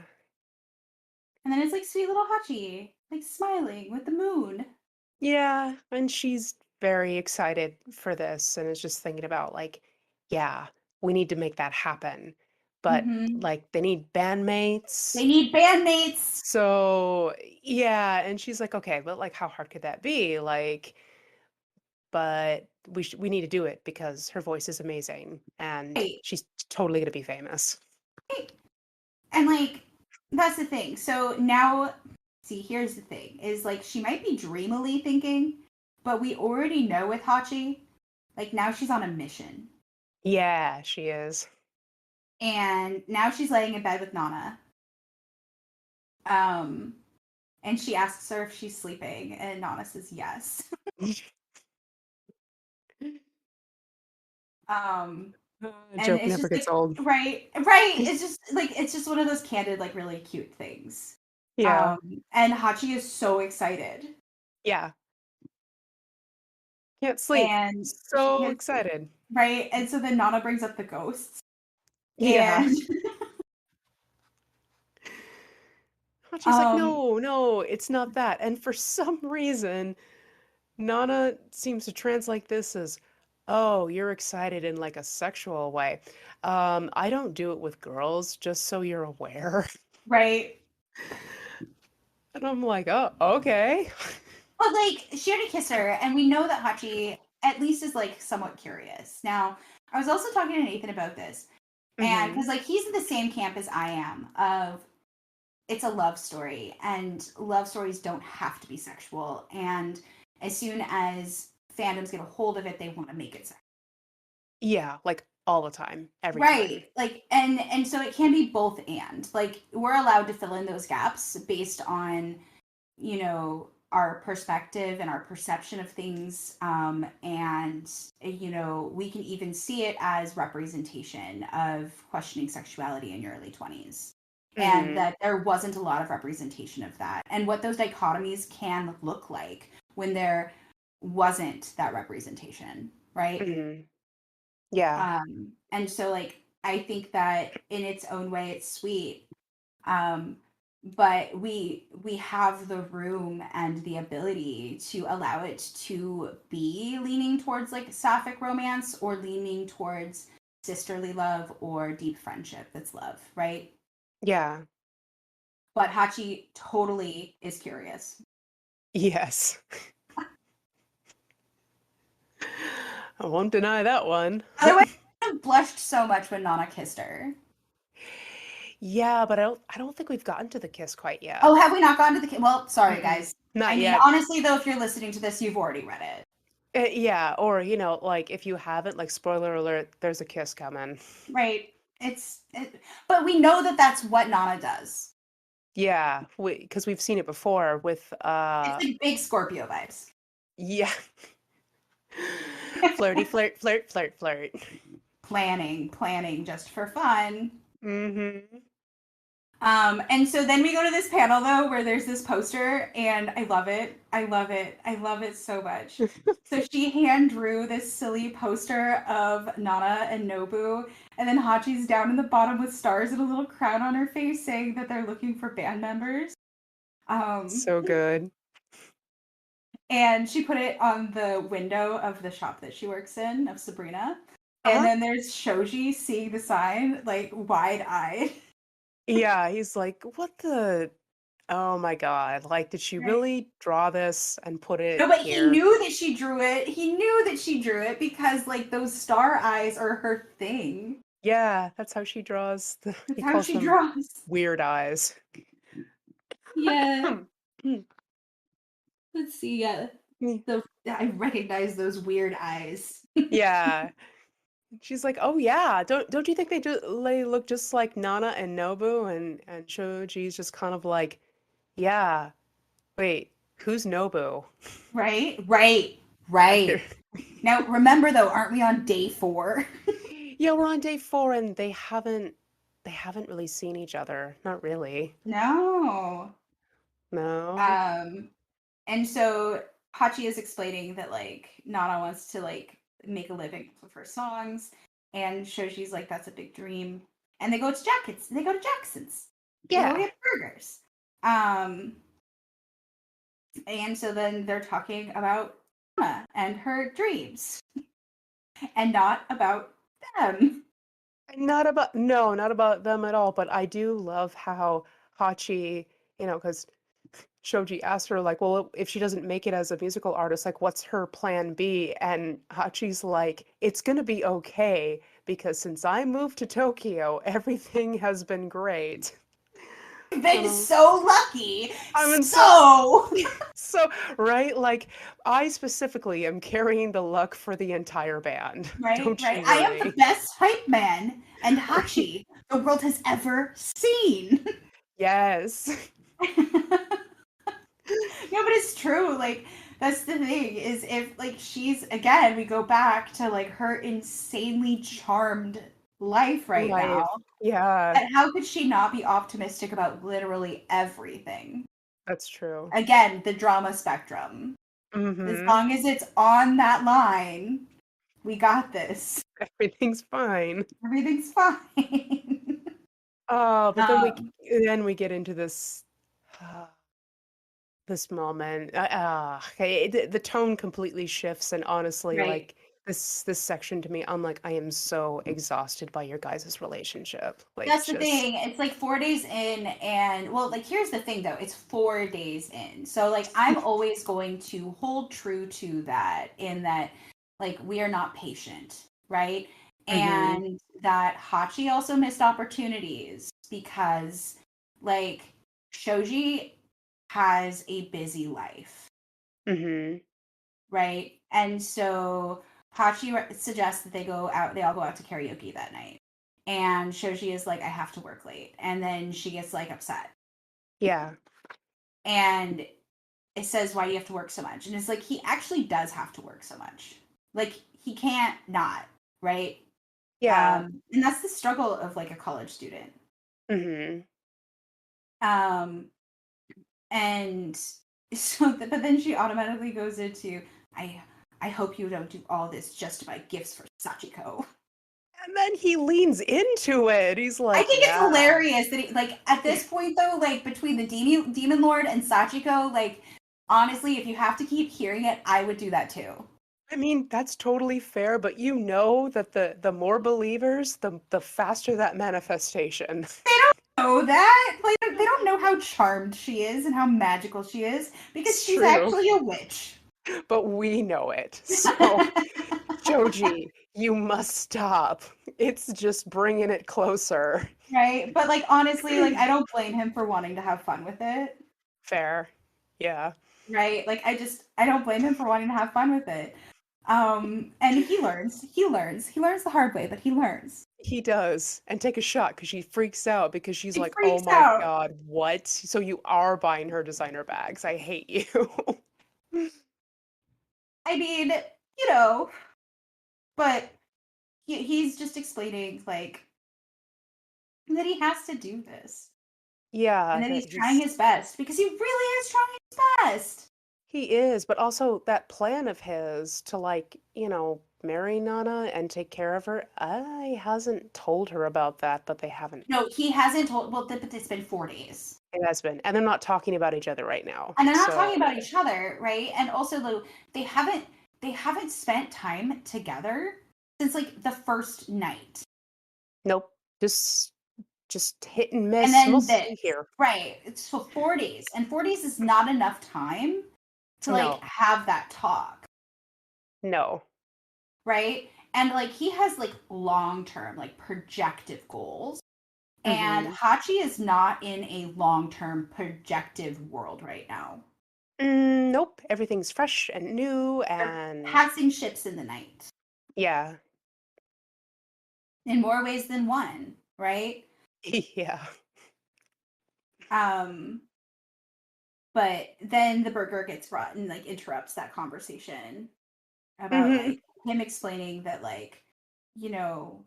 A: And then it's like sweet little Hachi, like smiling with the moon.
B: Yeah, and she's very excited for this and is just thinking about like, yeah, we need to make that happen. But
A: Hmm.
B: like they need
A: They
B: bandmates.
A: need bandmates.
B: So, yeah, and she's like, okay, but like how hard could that be? Like, but we need to do it because her voice is amazing and
A: Right,
B: she's totally going to be famous.
A: right. And like, that's the thing. So now, see, here's the thing is like, she might be dreamily thinking, but we already know with Hachi, like, now she's on a mission.
B: Yeah, she is.
A: And now she's laying in bed with Nana. Um, and she asks her if she's sleeping, and Nana says yes. um, and
B: Joke
A: it's
B: never
A: just
B: gets
A: like,
B: old.
A: right, right. It's just like it's just one of those candid, like really cute things.
B: Yeah.
A: And Hachi is so excited,
B: Yeah. Can't sleep.
A: and she
B: So
A: can't sleep,
B: excited.
A: right? And so then Nana brings up the ghosts,
B: Yeah.
A: and
B: Hachi's like,
A: um,
B: no, no, it's not that. And for some reason, Nana seems to translate this as, oh, you're excited in like a sexual way. I don't do it with girls, just so you're aware.
A: right.
B: And I'm like, oh, okay.
A: But like she already kissed her, and we know that Hachi at least is like somewhat curious. Now, I was also talking to Nathan about this, and
B: Mm-hmm.
A: because like he's in the same camp as I am of it's a love story, and love stories don't have to be sexual. And as soon as fandoms get a hold of it, they want to make it sexual.
B: Yeah, like all the time, every time.
A: Right. Like and so it can be both and. Like we're allowed to fill in those gaps based on our perspective and our perception of things, and we can even see it as representation of questioning sexuality in your early 20s, and
B: Mm-hmm.
A: that there wasn't a lot of representation of that, and what those dichotomies can look like when there wasn't that representation, right?
B: Mm-hmm. Yeah.
A: And so like I think that in its own way it's sweet, um, but we have the room and the ability to allow it to be leaning towards like sapphic romance or leaning towards sisterly love or deep friendship that's love, right?
B: Yeah.
A: But Hachi totally is curious.
B: Yes. I won't deny that one.
A: Otherwise, I would have blushed so much when Nana kissed her.
B: Yeah, but I don't think we've gotten to the kiss quite
A: Oh,
B: yet.
A: have we not gone to the well, sorry
B: Mm-mm.
A: guys. I
B: Not
A: mean,
B: yet.
A: honestly though, if you're listening to this, you've already read it.
B: Yeah, or like if you haven't, like spoiler alert, there's a kiss coming.
A: Right. But we know that that's what Nana does.
B: Yeah, because we've seen it before with
A: It's like big Scorpio vibes.
B: yeah. Flirty flirt flirt flirt flirt.
A: Planning just for fun.
B: Mm-hmm.
A: And so then we go to this panel though where there's this poster and I love it. I love it. I love it so much. So she hand drew this silly poster of Nana and Nobu, and then Hachi's down in the bottom with stars and a little crown on her face saying that they're looking for band members. Um,
B: So good.
A: and she put it on the window of the shop that she works in, of Sabrina. And
B: Uh-huh.
A: then there's Shoji seeing the sign, like wide-eyed.
B: Yeah, he's like, what the? Oh my God. Like, did she
A: Right.
B: really draw this and put
A: No,
B: it
A: but he
B: here?
A: knew that she drew it. He knew that she drew it because like those star eyes are her thing.
B: Yeah, that's how she draws
A: That's
B: he
A: how
B: calls
A: she
B: them
A: draws.
B: weird eyes.
A: Yeah. Let's see. The I recognize those weird eyes.
B: Yeah. She's like, "Oh yeah, don't you think they look just like Nana and Nobu?" And Shoji's just kind of like, "Yeah, wait, who's Nobu?"
A: Right? Right. Right. Now remember though, aren't we on day 4?
B: Yeah, we're on day 4 and they haven't really seen each other. Not really.
A: No.
B: No.
A: Um and so Hachi is explaining that like Nana wants to like make a living with her songs, and Shoji's like that's a big dream. And they go to Jackson's. They go
B: Yeah.
A: get burgers. Um and so then they're talking about Nana and her dreams and not about them.
B: Not about no, not about them at all, but I do love how Hachi, because Shoji asked her like, "Well, if she doesn't make it as a musical artist, like what's her plan B?" And Hachi's like, "It's gonna be okay because since I moved to Tokyo, everything has been great."
A: I've
B: And
A: been so lucky.
B: I'm in so
A: So
B: so right, like I specifically am carrying the luck for the entire band.
A: right,
B: Don't
A: right.
B: you
A: I am the
B: worry.
A: best hype man and
B: Right?
A: Hachi the world has ever seen.
B: Yes.
A: No, but it's true. Like that's the thing is if like she's again we go back to like her insanely charmed life right now.
B: Life. Yeah,
A: And how could she not be optimistic about literally everything?
B: that's true.
A: Again, the drama spectrum. As
B: Mm-hmm.
A: long as it's on that line, we got this.
B: Everything's fine.
A: Everything's fine.
B: Oh, but then we
A: um,
B: then we get into this this moment. Okay, the tone completely shifts, and honestly,
A: right.
B: like this section to me, I'm like, I am so exhausted by your guys' relationship. Like,
A: That's the
B: just
A: thing. It's like 4 days in, and well, like here's the thing though. It's 4 days in, so like I'm always going to hold true to that. In that, like we are not patient, right?
B: hmm
A: And that Hachi also missed opportunities because, like, Shoji has a busy life,
B: hmm
A: right? And so suggests that they all go out to karaoke that night. And Shoji is like, I have to work late. And then she gets like upset.
B: Yeah,
A: And it says, why do you have to work so much? And it's like, he actually does have to work so much. Like, he can't not, right?
B: yeah.
A: And that's the struggle of like a college student.
B: hmm
A: Um, and so, but then she automatically goes into, I, I hope you don't do all this just to buy gifts for Sachiko.
B: And then he leans into it. He's
A: I
B: like,
A: think it's
B: yeah.
A: hilarious that like at this point though, like between the Demon Lord and Sachiko, like honestly, if you have to keep hearing it, I would do that too.
B: I mean, that's totally fair, but you know that the more believers, the faster that manifestation.
A: They don't know that. Like they don't know how charmed she is and how magical she is because
B: It's
A: she's
B: true,
A: actually a witch.
B: but we know it. So, Joji, you must stop. It's just bringing it closer.
A: Right? But like honestly, like I don't blame him for wanting to have fun with it.
B: Fair. Yeah,
A: Right? Like I don't blame him for wanting to have fun with it. And he learns. He learns. He learns the hard way, but he learns.
B: he does. And take a shot because she freaks out because she's
A: He
B: like, oh
A: freaks
B: my
A: out.
B: God, what? So you are buying her designer bags. I hate you.
A: I mean, you know, but he's just explaining like that he has to do this.
B: Yeah,
A: and that
B: that
A: he's trying his best because he really is trying his best.
B: he is, but also that plan of his to like, marry Nana and take care of her. I hasn't told her about that, but they haven't.
A: No, he hasn't told. Well, but it's been 4 days,
B: It has been, and they're not talking about each other right now.
A: and they're not
B: So,
A: talking about each other, right? And also, Lou, they haven't they haven't spent time together since like the first night,
B: nope, just hit and
A: and
B: miss
A: then this,
B: mostly here.
A: right? It's for 4 days, and 4 days is not enough time to like
B: No,
A: have that talk,
B: no.
A: right? And like he has like long term, like projective goals. And
B: Mm-hmm.
A: Hachi is not in a long term projective world right now.
B: Nope, everything's fresh and new,
A: They're
B: and
A: passing ships in the night
B: yeah,
A: in more ways than one, right?
B: yeah.
A: Um, but then the burger gets brought and like interrupts that conversation about
B: Mm-hmm.
A: like him explaining that like, you know,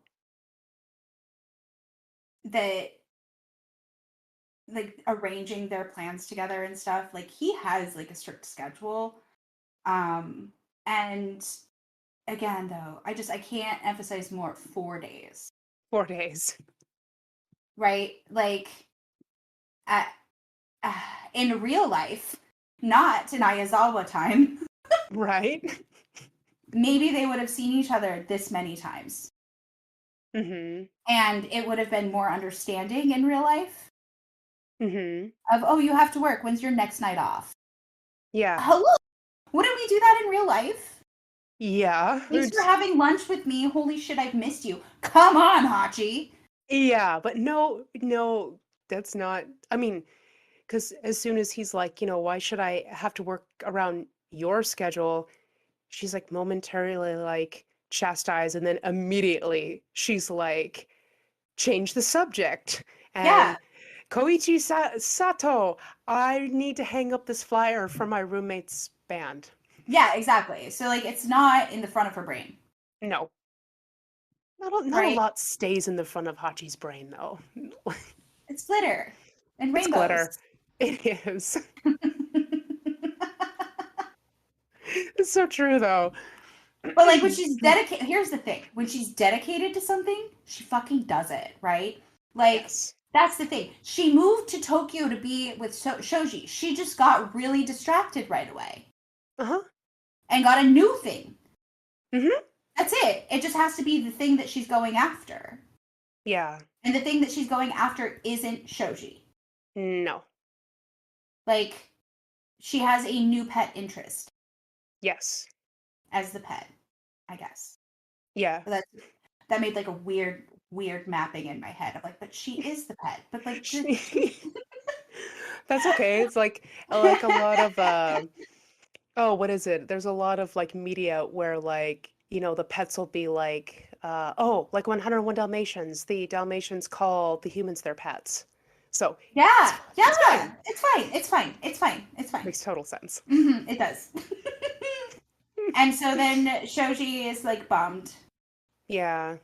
A: that like arranging their plans together and stuff, like he has like a strict schedule. Um, and again though, I can't emphasize more 4 days,
B: 4 days,
A: right? Like at, uh, in real life, not in Ayazawa time,
B: right?
A: maybe they would have seen each other this many times.
B: Mm-hmm.
A: And it would have been more understanding in real life
B: Mm-hmm.
A: of, oh, you have to work. When's your next night off?
B: Yeah.
A: Hello? Wouldn't we do that in real life?
B: Yeah.
A: Thanks for having lunch with me. Holy shit, I've missed you. Come on, Hachi.
B: Yeah, but no, no, that's not. I mean, because as soon as he's like, why should I have to work around your schedule? She's like momentarily like chastised, and then immediately she's like, change the subject.
A: Yeah,
B: And Koichi Sato, I need to hang up this flyer for my roommate's band.
A: yeah, exactly. So, like, it's not in the front of her brain,
B: No, not a
A: right?
B: lot stays in the front of Hachi's brain though.
A: It's glitter and
B: It's
A: rainbows.
B: glitter. It is. It's so true though.
A: But like when she's dedicated, here's the thing: when she's dedicated to something, she fucking does it, right? Like
B: Yes.
A: that's the thing. She moved to Tokyo to be with Shoji. She just got really distracted right away
B: Uh-huh.
A: and got a new thing.
B: Mm-hmm.
A: That's it. It just has to be the thing that she's going after,
B: Yeah.
A: and the thing that she's going after isn't Shoji.
B: No.
A: Like she has a new pet interest
B: Yes.
A: as the pet, I guess.
B: Yeah.
A: But that made like a weird mapping in my head. I'm like, but she is the pet. But like,
B: That's okay. It's like a lot of oh, what is it? There's a lot of like media where like, the pets will be like oh, like 101 Dalmatians. The Dalmatians call the humans their pets. So, it's
A: yeah,
B: fine. It's fine.
A: yeah, it's fine, it's fine, it's fine, it's fine.
B: Makes total sense.
A: It does. And so then Shoji is like bummed,
B: Yeah.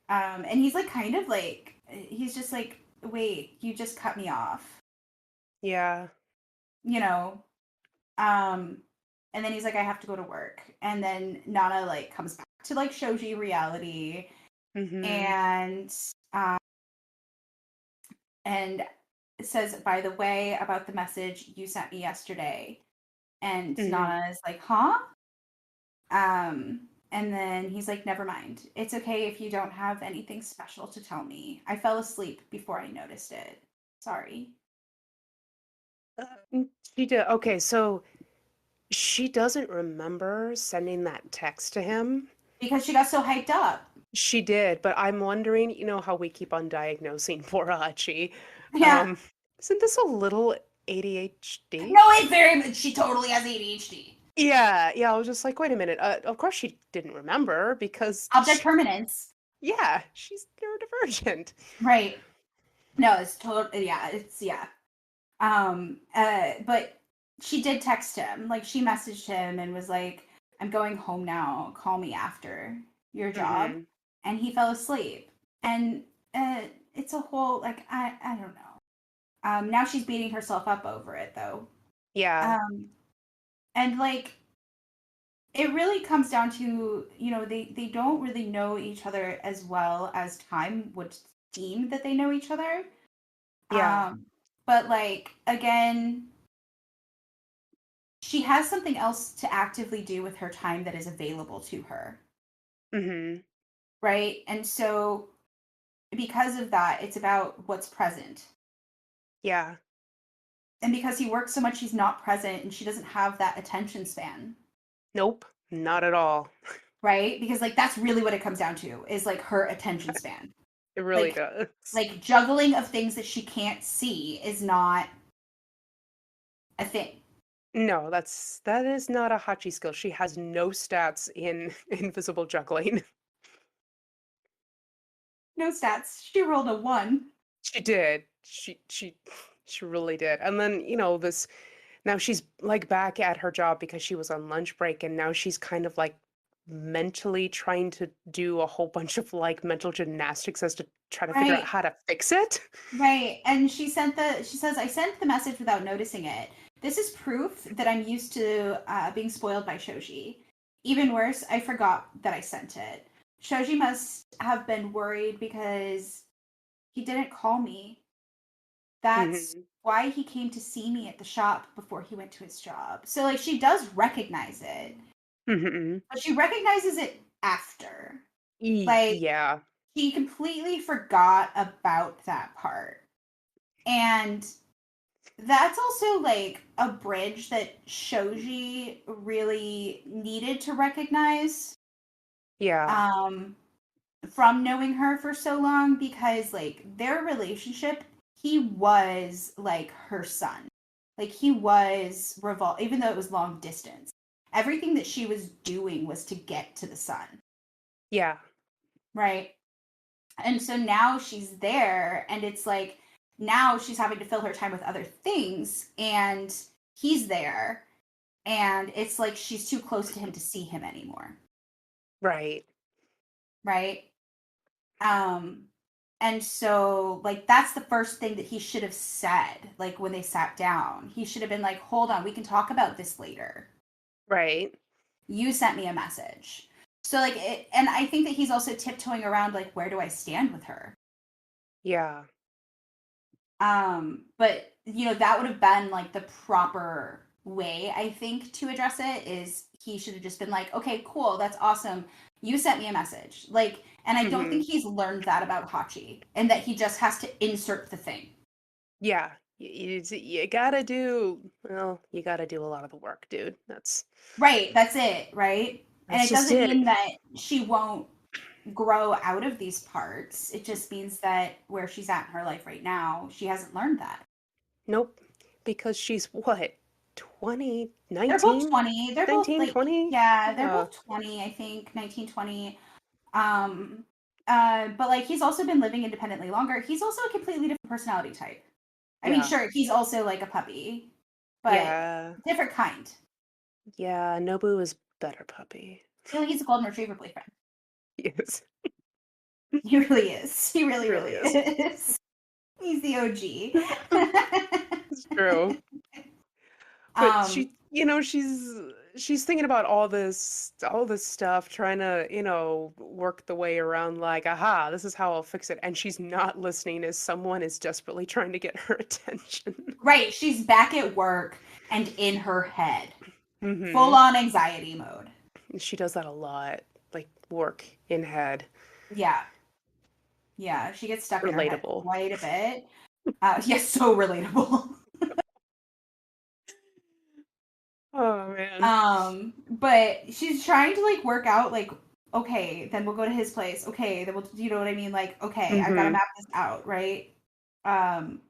A: and he's like kind of like he's just like, wait, you just cut me off,
B: Yeah.
A: you know, um, and then he's like, I have to go to work, and then Nana like comes back to like Shoji reality,
B: Mm-hmm.
A: and um, and says, by the way, about the message you sent me yesterday. And
B: Mm-hmm.
A: Nana is like, huh? And then he's like, never mind. It's okay if you don't have anything special to tell me. I fell asleep before I noticed it. Sorry.
B: She did. Okay, so she doesn't remember sending that text to him.
A: Because she got so hyped up.
B: She did, but I'm wondering, how we keep on diagnosing poor Hachi.
A: Yeah.
B: Um, isn't this a little ADHD?
A: No, it very much. She totally has ADHD.
B: Yeah, yeah, I was just like, wait a minute. Of course she didn't remember because
A: Object permanence.
B: yeah, she's neurodivergent.
A: Right. No, it's total. Yeah, it's, yeah. But she did text him. Like, she messaged him and was like, I'm going home now. Call me after your job.
B: Mm-hmm.
A: And he fell asleep. And it's a whole, like, I don't know. Now she's beating herself up over it though.
B: Yeah.
A: Um, and like it really comes down to, they don't really know each other as well as time would seem that they know each other.
B: Yeah.
A: But like again, she has something else to actively do with her time that is available to her,
B: Mhm.
A: right? And so because of that, it's about what's present.
B: Yeah.
A: And because he works so much, he's not present and she doesn't have that attention span,
B: Nope. Not at all.
A: right? Because like that's really what it comes down to is like her attention span.
B: It really
A: Like
B: does.
A: like juggling of things that she can't see is not a thing.
B: No, that is not a Hachi skill. She has no stats in invisible juggling.
A: No stats. She rolled a 1.
B: She did. She really did. And then, this now she's like back at her job because she was on lunch break and now she's kind of like mentally trying to do a whole bunch of like mental gymnastics as to try to figure out
A: Right.
B: how to fix it.
A: Right. And she says, I sent the message without noticing it. This is proof that I'm used to being spoiled by Shoji. Even worse, I forgot that I sent it. Shoji must have been worried because he didn't call me. That's
B: Mhm.
A: why he came to see me at the shop before he went to his job. So, like, she does recognize it,
B: Mhm.
A: but she recognizes it after. Like,
B: Yeah.
A: she completely forgot about that part. And that's also like a bridge that Shoji really needed to recognize
B: Yeah.
A: um from knowing her for so long because like their relationship, he was like her son. Like he was even though it was long distance. Everything that she was doing was to get to the sun,
B: Yeah.
A: right? And so now she's there and it's like now she's having to fill her time with other things and he's there and it's like she's too close to him to see him anymore,
B: Right.
A: right? um and so like that's the first thing that he should have said, like when they sat down he should have been like, hold on, we can talk about this later.
B: Right.
A: You sent me a message. So like and I think that he's also tiptoeing around like, where do I stand with her?
B: Yeah.
A: But that would have been like the proper way, I think, to address it is he should have just been like, okay, cool, that's awesome. You sent me a message. Like, and I don't think
B: Mhm.
A: he's learned that about Hachi and that he just has to insert the thing.
B: Yeah. You gotta do, well, you gotta do a lot of the work, dude.
A: Right, that's it, right? And
B: That's
A: it
B: just
A: doesn't
B: it.
A: mean that she won't grow out of these parts. It just means that where she's at in her life right now, she hasn't learned that.
B: Nope. Because she's what? 20,
A: They're both
B: 19,
A: 20. They're both
B: 19,
A: like,
B: 20.
A: yeah, they're
B: Yeah.
A: both 20, I think, 19, 20. Um, but like he's also been living independently longer. He's also a completely different personality type. I mean,
B: Yeah.
A: sure, he's also like a puppy, but
B: Yeah.
A: different kind.
B: Yeah. Nobu is better puppy.
A: He's a golden retriever boyfriend.
B: Yes.
A: He really is. He
B: He
A: really,
B: really
A: really
B: is.
A: is. He's the
B: It's true.
A: OG.
B: But she's thinking about all this stuff, trying to, work the way around like, aha, this is how I'll fix it. And she's not listening as someone is desperately trying to get her attention.
A: Right, she's back at work and in her head. Full
B: Hmm.
A: on anxiety mode.
B: She does that a lot, like work in head.
A: Yeah. Yeah, she gets stuck in her head
B: Relatable.
A: quite a bit. Yes, so relatable.
B: Oh man.
A: But she's trying to like work out like, okay, then we'll go to his place. Okay, then we'll, you know what I mean? Like, okay, I've got to
B: Hmm.
A: map this out, right? Um,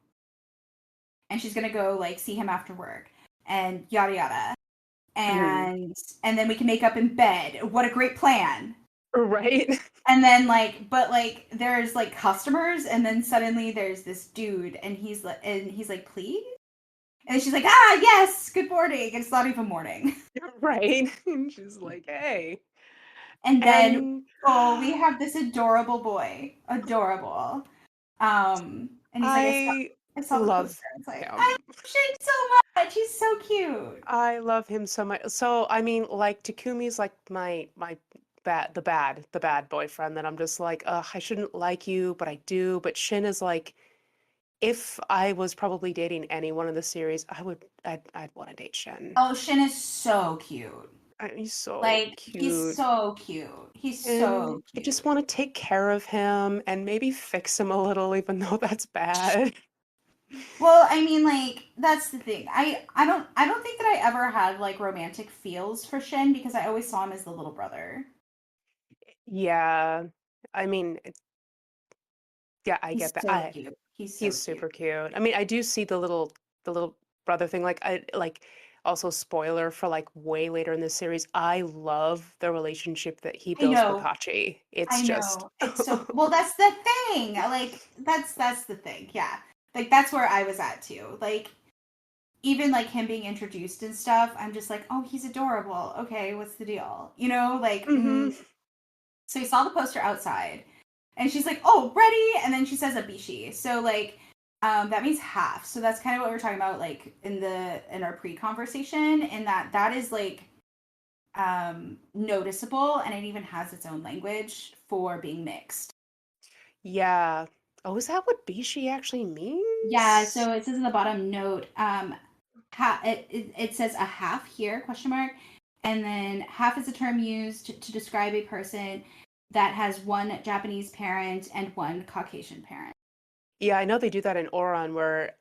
A: and she's gonna go like see him after work and yada yada.
B: Hmm.
A: And then we can make up in bed. What a great plan.
B: Right.
A: And then like, but like there's like customers and then suddenly there's this dude and he's like, please? And she's like, ah, yes, good morning. And it's not even morning.
B: Right. And she's like, hey.
A: And then,
B: And
A: oh, we have this adorable boy. Adorable. And he's like, I
B: I
A: I saw the
B: Love
A: poster. It's like, I
B: him.
A: love Shin so much. He's so cute.
B: I love him so much. So, I mean, like Takumi's like my the bad boyfriend that I'm just like, ugh, I shouldn't like you, but I do. But Shin is like, if I was probably dating anyone in the series, I'd want to date Shin.
A: Oh, Shin is so cute.
B: He's so
A: Like, he's
B: cute.
A: so cute. He's
B: And
A: so
B: I just
A: cute.
B: want to take care of him and maybe fix him a little, even though that's bad.
A: Well, I mean, like, that's the thing. I don't think that I ever had like romantic feels for Shin because I always saw him as the little brother.
B: Yeah. I mean, yeah, I
A: He's
B: get that.
A: so cute. He's so
B: He's
A: cute.
B: super cute. I mean, I do see the little brother thing. Like I like also spoiler for like way later in this series. I love the relationship that he
A: I
B: builds with
A: know.
B: Hachi. It's
A: I
B: just
A: know. It's so well, that's the thing. Like that's the thing. Yeah. Like that's where I was at too. Like even like him being introduced and stuff, I'm just like, "Oh, he's adorable. Okay, what's the deal?" Like
B: hmm
A: so we saw the poster outside and she's like, "Oh, ready?" And then she says Abishi. So like that means half. So that's kind of what we are talking about like in our pre-conversation and that is like noticeable and it even has its own language for being mixed.
B: Yeah. Oh, is that what Bishi actually
A: Yeah,
B: means?
A: so it says in the bottom note, it says a half here, question mark, and then half is a term used to describe a person that has one Japanese parent and one Caucasian parent.
B: Yeah, I know they do that in Oran where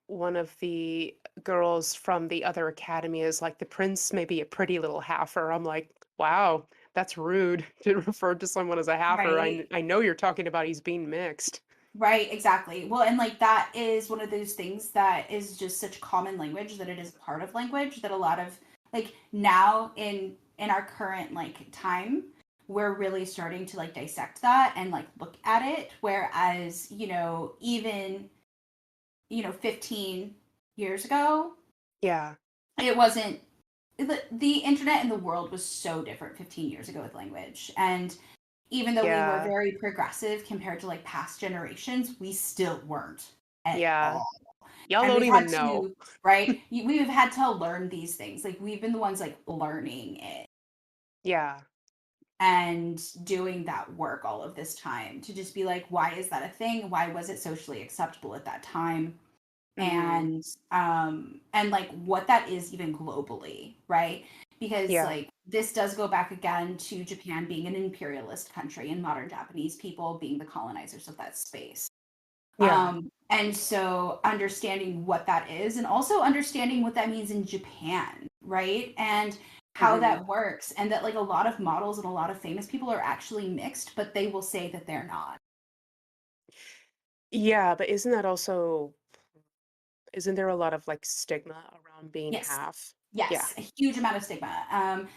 B: one of the girls from the other academy is like the prince may be a pretty little halfer. I'm like, wow, that's rude to refer to someone as a halfer.
A: Right.
B: I know you're talking about he's being mixed.
A: Right, exactly. Well, and like that is one of those things that is just such common language that it is part of language that a lot of like now in our current like time we're really starting to like dissect that and like look at it whereas, even 15 years ago,
B: Yeah.
A: it wasn't the internet and the world was so different 15 years ago with language and even though we were
B: Yeah.
A: very progressive compared to like past generations, we still weren't at
B: Yeah.
A: all.
B: Y'all
A: And
B: don't
A: we've had
B: even know.
A: to, right? We've had to learn these things. Like we've been the ones like learning it
B: Yeah.
A: and doing that work all of this time to just be like, why is that a thing? Why was it socially acceptable at that time?
B: hmm
A: And like what that is even globally, right? Because
B: Yeah.
A: like this does go back again to Japan being an imperialist country and modern Japanese people being the colonizers of that space.
B: Yeah.
A: And so understanding what that is and also understanding what that means in Japan, right? And how
B: hmm
A: that works and that like a lot of models and a lot of famous people are actually mixed, but they will say that they're not.
B: Yeah, but isn't there a lot of like stigma around being
A: Yes.
B: half? Yeah.
A: Yes, a huge amount of stigma.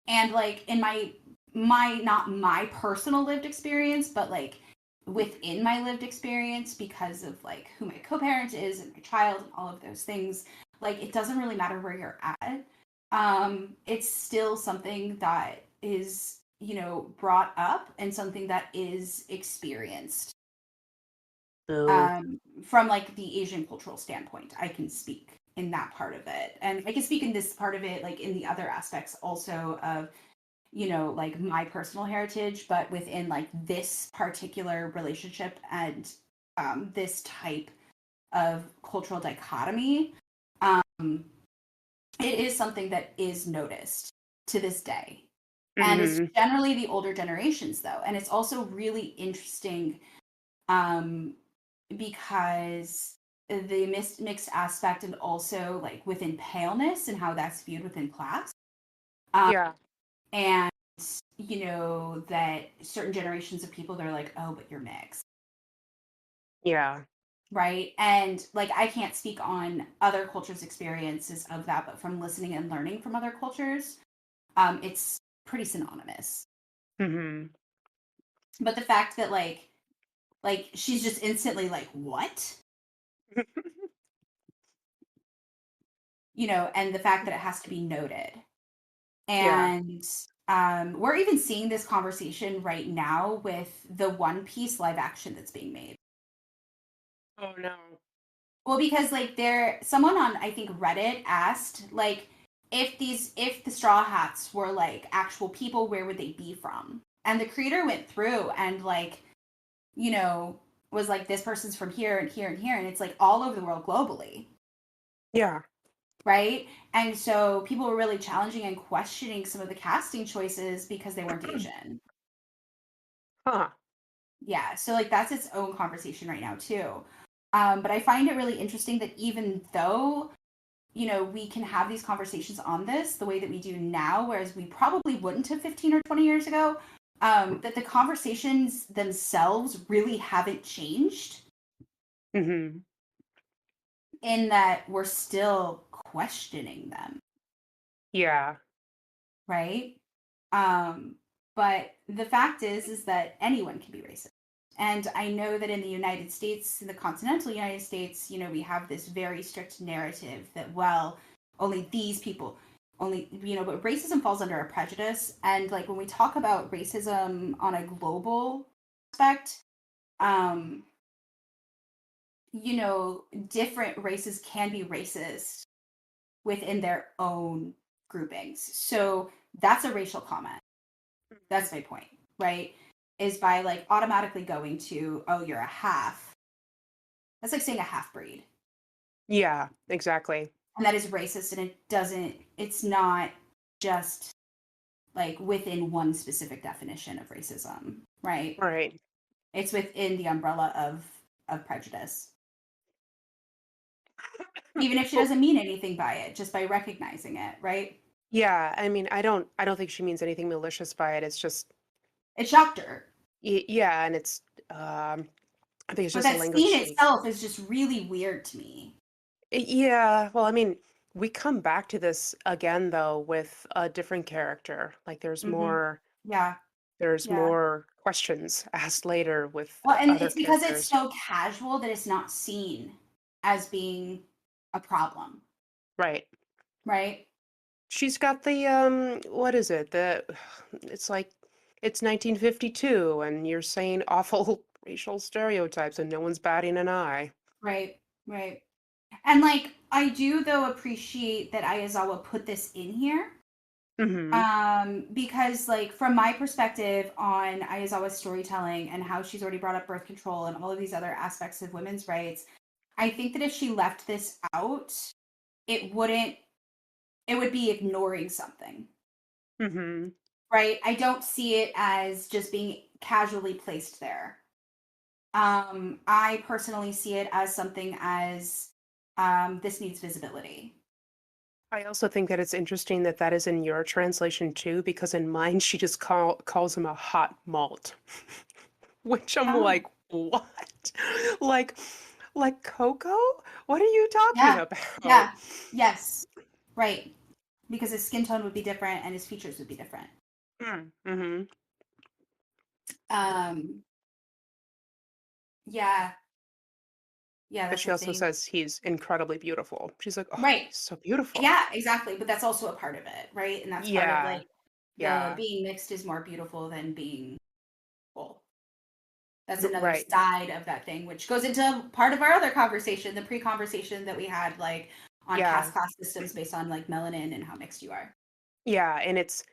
A: And like in my not my personal lived experience but like within my lived experience because of like who my co-parent is and my child and all of those things, like it doesn't really matter where you're at. It's still something that is brought up and something that is experienced
B: Boo.
A: from like the Asian cultural standpoint. I can speak in that part of it and I can speak in this part of it like in the other aspects also of like my personal heritage, but within like this particular relationship and this type of cultural dichotomy, um, it is something that is noticed to this day. And it's
B: hmm
A: generally the older generations, though. And it's also really interesting um, because the mixed aspect and also like within paleness and how that's viewed within class. Um,
B: Yeah.
A: and that certain generations of people they're like, oh, but you're mixed,
B: Yeah.
A: right? And like I can't speak on other cultures experiences of that, but from listening and learning from other cultures, it's pretty synonymous.
B: hmm
A: But the fact that like she's just instantly like, what? And the fact that it has to be noted.
B: Yeah.
A: And we're even seeing this conversation right now with the One Piece live action that's being made.
B: Oh no.
A: Well, because like someone on I think Reddit asked like if the Straw Hats were like actual people, where would they be from? And the creator went through and like, you know, was like this person's from here and here and here, and it's like all over the world globally.
B: Yeah.
A: Right? And so people were really challenging and questioning some of the casting choices because they weren't Asian.
B: Huh.
A: Yeah, so like that's its own conversation right now too. But I find it really interesting that even though, you know, we can have these conversations on this the way that we do now, whereas we probably wouldn't have 15 or 20 years ago, that the conversations themselves really haven't changed,
B: Mm-hmm.
A: in that we're still questioning them,
B: Yeah.
A: right? Um, but the fact is that anyone can be racist. And I know that in the United States, in the continental United States, you know, we have this very strict narrative that, well, only these people, only, you know, but racism falls under a prejudice. And like when we talk about racism on a global aspect, um, you know, different races can be racist within their own groupings. So that's a racial comment. That's my point, right? Is by like automatically going to, oh, you're a half. That's like saying a half breed.
B: Yeah, exactly.
A: And that is racist. And it's not just like within one specific definition of racism, right?
B: Right.
A: It's within the umbrella of prejudice. Even if she
B: Well,
A: doesn't mean anything by it, just by recognizing it, right?
B: yeah, I mean, I don't think she means anything malicious by it. It's just
A: It shocked her.
B: yeah, and it's I think it's
A: But
B: just a
A: that
B: language
A: scene
B: she
A: itself is just really weird to me.
B: Yeah, well, I mean, we come back to this again though with a different character. Like
A: Mm-hmm. Yeah.
B: there's
A: Yeah.
B: more questions asked later with
A: Well, and
B: other
A: it's because it's
B: characters.
A: so casual that it's not seen as being a problem,
B: Right.
A: right?
B: She's got the what is it? It's like it's 1952 and you're saying awful racial stereotypes and no one's batting an eye.
A: Right, right. And like I do though appreciate that Ayazawa put this in here.
B: Mhm.
A: Because like from my perspective on Ayazawa's storytelling and how she's already brought up birth control and all of these other aspects of women's rights, I think that if she left this out, it wouldn't it would be ignoring something.
B: Mhm.
A: Right? I don't see it as just being casually placed there. I personally see it as something as this needs visibility.
B: I also think that it's interesting that that is in your translation too, because in mine she just calls him a hot malt, which I'm
A: Oh,
B: like, what? Like, like cocoa? What are you talking
A: yeah,
B: about?
A: yeah, yes, right. Because his skin tone would be different and his features would be different.
B: Mm-hmm.
A: Um, yeah, yeah,
B: But
A: that's
B: she
A: the
B: also
A: thing.
B: says he's incredibly beautiful. She's like, oh,
A: Right.
B: he's so beautiful.
A: Yeah, exactly. But that's also a part of it, right? And that's part of
B: Yeah,
A: like the
B: yeah,
A: being mixed is more beautiful than being full. That's another
B: right.
A: side of that thing, which goes into part of our other conversation, the pre-conversation that we had, like on
B: Yeah,
A: caste class systems based on like melanin and how mixed you are.
B: yeah, and it's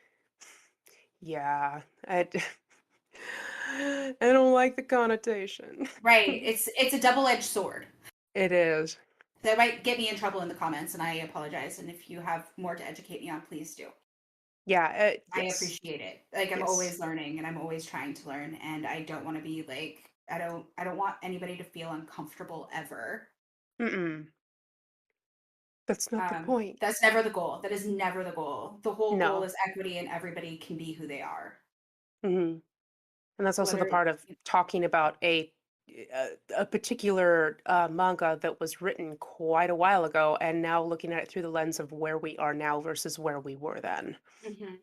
B: yeah. I don't like the connotation.
A: Right. It's a double-edged sword.
B: It is.
A: That might get me in trouble in the comments, and I apologize. And if you have more to educate me on, please do.
B: Yeah,
A: I
B: yes,
A: appreciate it. Like I'm
B: yes.
A: always learning, and I'm always trying to learn, and I don't want to be like I don't want anybody to feel uncomfortable ever.
B: Mm-mm. That's not the point.
A: That's never the goal. That is never the goal. The whole goal
B: No.
A: is equity, and everybody can be who they are.
B: Hmm. And that's also the
A: Whether
B: part of talking about a particular manga that was written quite a while ago, and now looking at it through the lens of where we are now versus where we were then.
A: Mhm.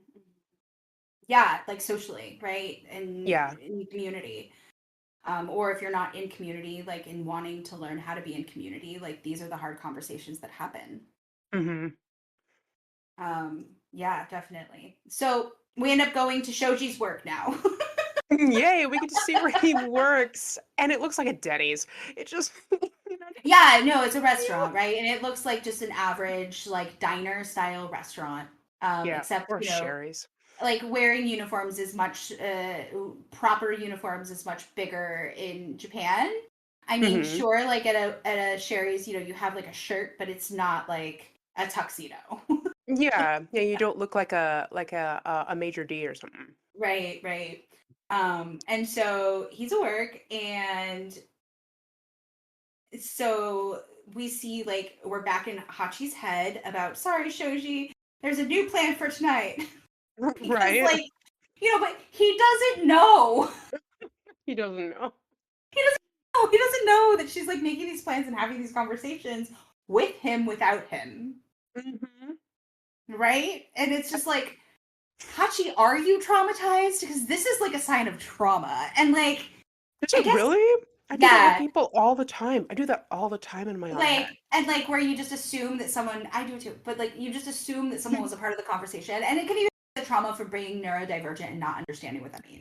A: Yeah, like socially, right? And
B: Yeah.
A: in community. Or if you're not in community, like in wanting to learn how to be in community, like these are the hard conversations that happen.
B: Hmm.
A: Yeah, definitely. So we end up going to Shoji's work now.
B: Yay, we get to see where he works, and it looks like a Denny's. It just
A: Yeah, no, it's a restaurant, right? And it looks like just an average like diner style restaurant.
B: Yeah,
A: Except,
B: or Sherry's.
A: like wearing uniforms is much proper uniforms is much bigger in Japan. I mean,
B: Hmm.
A: sure, like at a Sherry's, you have like a shirt, but it's not like a tuxedo.
B: Yeah, yeah, you don't look like a major D or something.
A: Right, right. And so he's at work, and so we see like we're back in Hachi's head about sorry, Shoji, there's a new plan for tonight. Because
B: Right?
A: like, but he doesn't know.
B: He doesn't know.
A: He doesn't know. He doesn't know that she's like making these plans and having these conversations with him without him.
B: Hmm.
A: Right? And it's just like, Hachi, are you traumatized? Because this is like a sign of trauma. And like,
B: Is
A: I
B: it
A: guess,
B: really? I do that with
A: yeah,
B: people all the time. I do that all the time in my own head.
A: like where you just assume that someone, I do it too, but like you just assume that someone was a part of the conversation. And it can even be the trauma for being neurodivergent and not understanding what that means.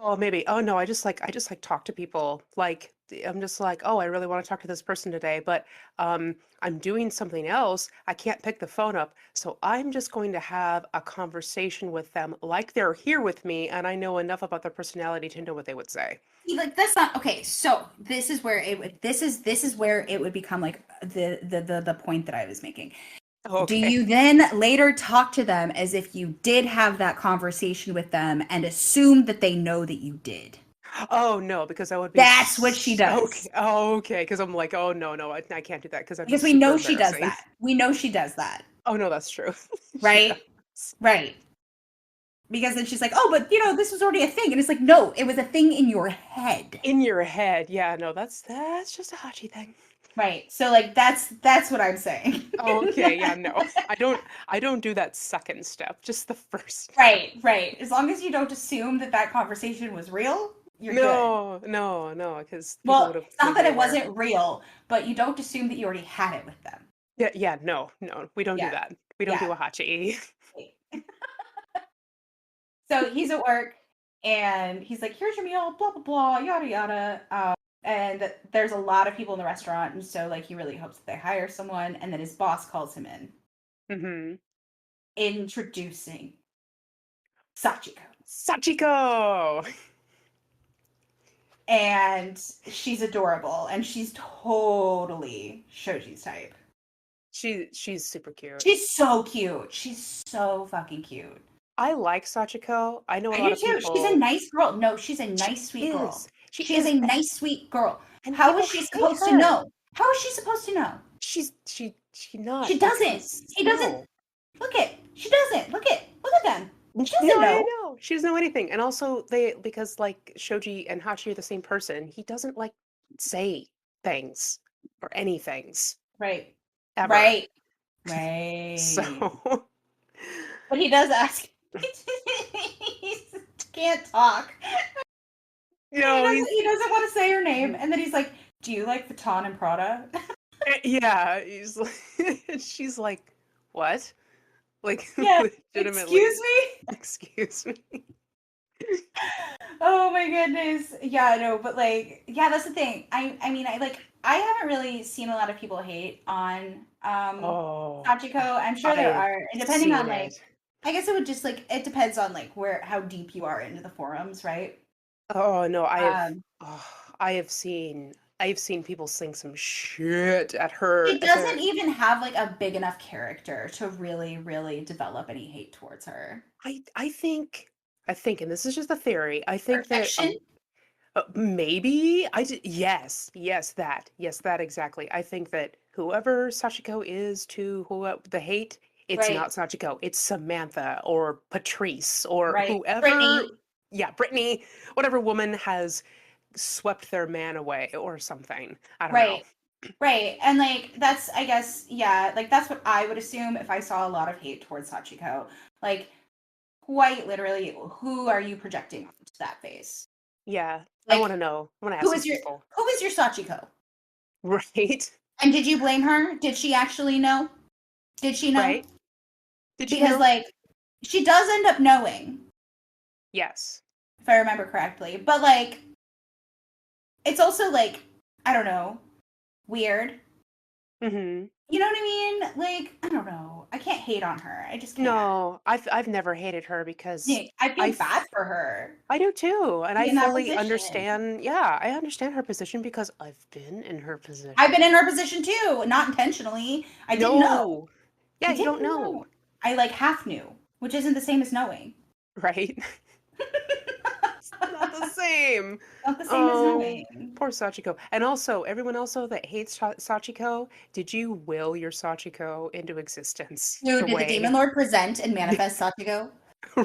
B: Oh, maybe. Oh no, I just like talk to people. Like I'm just like, oh, I really want to talk to this person today, but I'm doing something else. I can't pick the phone up. So I'm just going to have a conversation with them like they're here with me and I know enough about their personality to know what they would say.
A: See, like that's not okay. So this is where it would. This is where it would become like the point that I was making. Do
B: Okay.
A: you then later talk to them as if you did have that conversation with them and assume that they know that you did?
B: Oh no, because I would be
A: That's what she does.
B: okay. Oh, okay, because I'm like, oh no, no, I can't do that because that'd be
A: Because we
B: super
A: know she does
B: embarrassing.
A: that. We know she does that,
B: Oh no, that's true. She
A: right?
B: does.
A: Right. Because then she's like, "Oh, but this was already a thing." And it's like, "No, it was a thing in your head."
B: In your head. Yeah, no, that's just a Hachi thing.
A: Right. So like that's what I'm saying.
B: Oh, okay, yeah, no. I don't do that second step, just the first step.
A: Right, right. As long as you don't assume that that conversation was real, you're good.
B: No, no, no, because people would
A: Well,
B: have
A: it's not
B: made
A: that
B: me
A: it
B: aware.
A: wasn't real, but you don't assume that you already had it with them.
B: Yeah, yeah, no, no, we don't do
A: Yeah,
B: that. We don't
A: yeah.
B: do a Hachi.
A: So he's at work and he's like, "Here's your meal," blah blah blah, yada yada. And there's a lot of people in the restaurant, and so like he really hopes that they hire someone. And then his boss calls him in,
B: Hmm.
A: introducing Sachiko,
B: Sachiko!
A: and she's adorable, and she's totally Shoji's type.
B: She's super cute.
A: She's so cute. She's so fucking cute.
B: I like Sachiko. I know a
A: I
B: lot
A: do
B: of
A: too. She's a
B: people.
A: nice girl. No, she's a
B: She
A: nice, sweet girl.
B: is. She
A: She is
B: is,
A: a nice, sweet girl.
B: and
A: How is
B: people
A: she
B: hate
A: supposed to
B: her.
A: know? How is she supposed to know?
B: She not
A: She doesn't.
B: because
A: She doesn't.
B: no.
A: Look it. She doesn't. Look at them. She
B: No,
A: doesn't
B: I
A: know.
B: know. She doesn't know anything. And also they because like Shoji and Hachi are the same person, he doesn't like say things or anythings
A: Right.
B: ever.
A: Right. Right.
B: So
A: But he does ask. He can't talk. And
B: no, he's
A: he doesn't want to say her name. And then he's like, "Do you like Vuitton and Prada?"
B: yeah, he's like she's like, "What?" Like
A: Yeah.
B: legitimately,
A: Excuse me?
B: excuse me.
A: Oh my goodness. Yeah, no, but like, yeah, that's the thing. I mean, I haven't really seen a lot of people hate on
B: Oh,
A: Sachiko. I'm sure there
B: I've
A: are, and depending
B: seen
A: on like,
B: it.
A: I guess it would just like it depends on like where how deep you are into the forums, right?
B: Oh no,
A: Um,
B: oh, I have seen people sing some shit at her
A: she
B: at
A: doesn't
B: the
A: even have like a big enough character to really, really develop any hate towards her.
B: I think and this is just a theory. I think that
A: Perfection,
B: maybe yes that exactly. I think that whoever Sachiko is to whoever the hate, it's
A: right?
B: not Sachiko, it's Samantha or Patrice or
A: Right.
B: whoever.
A: Brittany,
B: Yeah, Brittany, whatever woman has swept their man away or something. I don't know.
A: right. Right. And like that's I guess yeah, like that's what I would assume if I saw a lot of hate towards Sachiko. Like quite literally, who are you projecting onto that face?
B: Yeah, I want to
A: Like
B: know. I want to ask
A: who
B: these
A: is your
B: people.
A: who is your Sachiko?
B: Right?
A: And did you blame her? Did she actually know? Did she know?
B: Right? Did she
A: Because
B: know?
A: like she does end up knowing,
B: Yes.
A: if I remember correctly. But like it's also like I don't know. weird.
B: Mm-hmm.
A: You know what I mean? Like, I don't know. I can't hate on her. I just can't.
B: No, I've never hated her because
A: Yeah, I
B: I
A: feel bad for her
B: I do too, and
A: to be
B: I
A: in that
B: fully
A: position.
B: understand. Yeah, I understand her position because I've been in her
A: I've been
B: position.
A: in her position too, not intentionally. I didn't know.
B: No.
A: I
B: Yeah, you don't
A: didn't
B: know,
A: know. I like half knew, which isn't the same as knowing.
B: right? Not the same.
A: Not the same as
B: Oh,
A: knowing.
B: poor Sachiko. And also, everyone also that hates Sachiko, did you will your Sachiko into existence
A: Dude,
B: the
A: did the demon
B: way,
A: lord present and manifest Sachiko?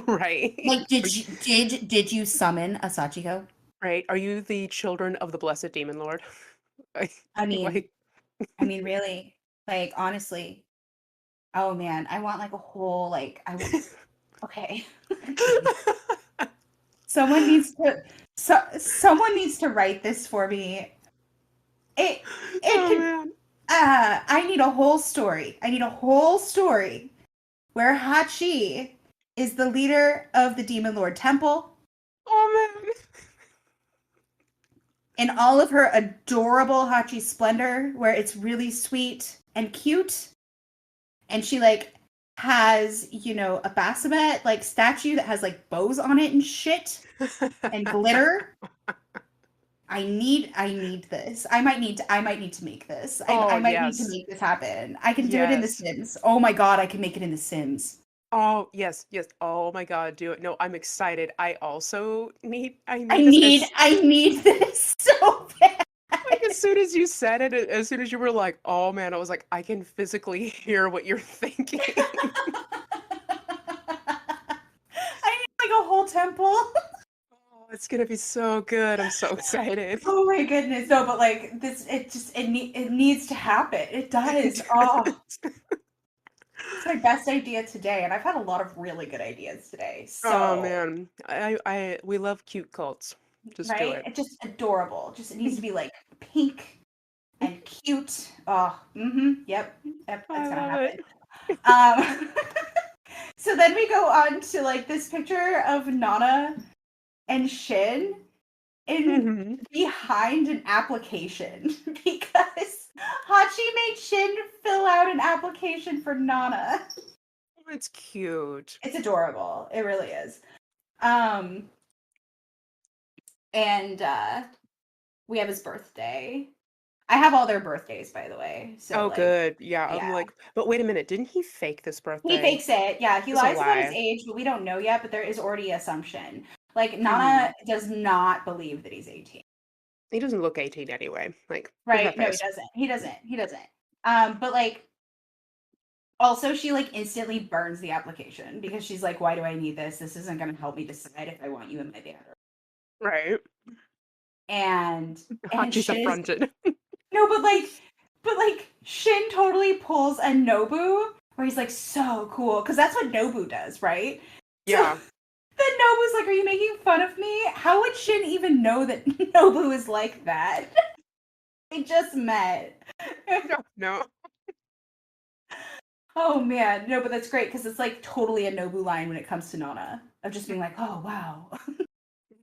B: right?
A: Like, did you summon a Sachiko?
B: Right? Are you the children of the blessed demon lord?
A: I mean,
B: Like,
A: really, like honestly. Oh man, I want like a whole like okay. Okay. Someone needs to someone needs to write this for me. It it
B: oh
A: could
B: man.
A: I need a whole story. I need a whole story where Hachi is the leader of the Demon Lord Temple
B: Oh man.
A: in all of her adorable Hachi splendor, where it's really sweet and cute. And she like has, a Baphomet like statue that has like bows on it and shit and glitter. I need this. I might need to make this. I,
B: Oh
A: I might need to
B: yes.
A: make this happen. I can do it in The
B: Yes.
A: Sims. Oh my god, I can make it in The Sims.
B: Oh yes, yes. Oh my God, do it. No, I'm excited. I
A: I
B: need this
A: need
B: as
A: I need this so bad.
B: like as soon as you said it, as soon as you were like, "Oh man," I was like, I can physically hear what you're thinking.
A: I need like a whole temple.
B: Oh, it's gonna be so good. I'm so excited.
A: Oh my goodness. No, but like this it needs to happen. It does. Oh, it's my best idea today, and I've had a lot of really good ideas today.
B: Oh
A: So,
B: man. We love cute cults. Just do
A: right?
B: it.
A: It's just adorable. Just it needs to be like pink and cute. Oh, yep, yep,
B: I
A: that's gonna
B: love
A: happen.
B: it.
A: Um, so then we go on to like this picture of Nana and Shin in
B: Mhm.
A: behind an application because Hachi made Shin fill out an application for Nana.
B: It's cute.
A: It's adorable. It really is. Um, and we have his birthday. I have all their birthdays, by the way. So
B: Oh,
A: like,
B: good. Yeah, I'm
A: yeah.
B: like, but wait a minminute, didn't he fake this
A: He
B: birthday?
A: fakes it. Yeah, he
B: It's a
A: lies about his
B: lie.
A: age, but we don't know yet. But there is already assumption. Like
B: Hmm.
A: Nana does not believe that he's 18.
B: He doesn't look 18 anyway. Like, look at
A: Right?
B: that
A: No, he
B: face.
A: doesn't. He doesn't. He doesn't. But like also she like instantly burns the application because she's like, why do I need this? This isn't gonna help me decide if I want you in my band.
B: Right.
A: And and
B: Hachi's
A: Shin is
B: affronted.
A: no, but like Shin totally pulls a Nobu where he's like so cool because that's what Nobu does, right? So
B: Yeah.
A: then Nobu's like, "Are you making fun of me? How would Shin even know that Nobu is like that? They just met."
B: No, no.
A: Oh man, no, but that's great because it's like totally a Nobu line when it comes to Nana of just being like, "Oh wow,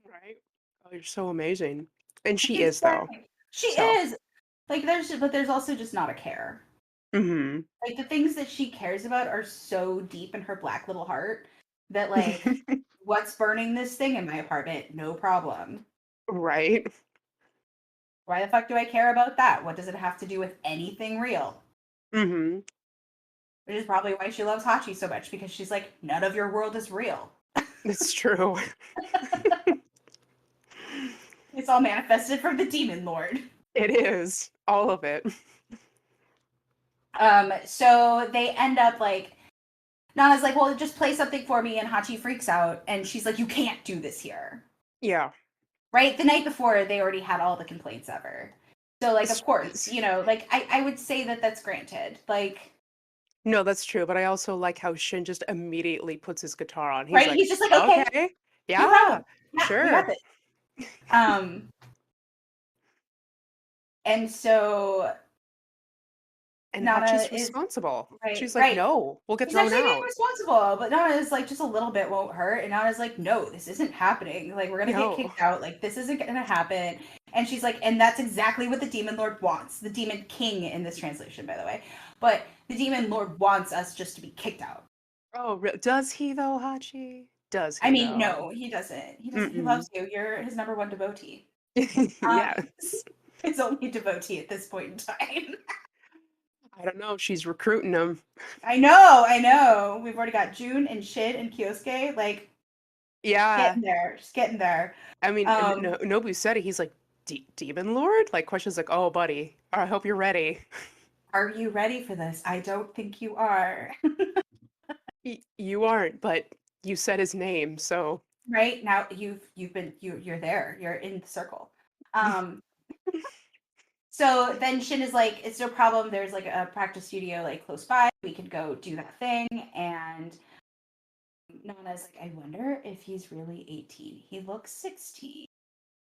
B: Right? Oh, you're so amazing. And she is though.
A: exactly." She
B: So.
A: is like there's also just not a care.
B: Hmm.
A: Like the things that she cares about are so deep in her black little heart that like what's burning this thing in my apartment? No problem.
B: Right.
A: Why the fuck do I care about that? What does it have to do with anything real?
B: Hmm.
A: Which is probably why she loves Hachi so much because she's like, none of your world is real.
B: It's true.
A: It's all manifested from the demon lord.
B: It is. All of it.
A: So they end up like Nana's like, well, just play something for me, and Hachi freaks out, and she's like, you can't do this here.
B: Yeah.
A: Right? The night before, they already had all the complaints ever. So, like, of course,
B: It's
A: like, I would say that that's granted. Like,
B: no, that's true. But I also like how Shin just immediately puts his guitar on. He's
A: right?
B: like,
A: He's just like, okay,
B: okay,
A: no
B: yeah,
A: problem. Yeah, we got
B: sure.
A: this. Um, and so
B: And
A: Nana
B: Hachi's
A: is
B: responsible.
A: right,
B: She's like,
A: right.
B: no, we'll get
A: He's
B: thrown
A: actually being
B: out.
A: responsible, but Nana's like, just a little bit won't hurt. And Nana's like, no, this isn't happening. Like, we're gonna get
B: No.
A: kicked out. Like, this isn't gonna happen. And she's like, and that's exactly what the demon lord wants. The demon king in this translation, by the way. But the demon lord wants us just to be kicked out.
B: Oh, does he though, Hachi? Does
A: I
B: he
A: mean,
B: though?
A: no, he doesn't. He doesn't. He
B: Mm-mm.
A: loves you. You're his number one devotee. Um,
B: Yes.
A: his only devotee at this point in time.
B: I don't know. She's recruiting him.
A: I know, I know. We've already got June and Shin and Kyosuke, like
B: Yeah.
A: getting there, just getting there.
B: I mean,
A: Um,
B: Nobu said it. He's like, Demon Lord? Like, questions like, oh, buddy, I hope you're ready.
A: are you ready for this? I don't think you are.
B: You aren't, but you said his name, so.
A: Right now, you're there. You're in the circle. Um, so then Shin is like, it's no problem. There's like a practice studio like close by. We could go do that thing. And Nana's like, I wonder if he's really 18. He looks 16.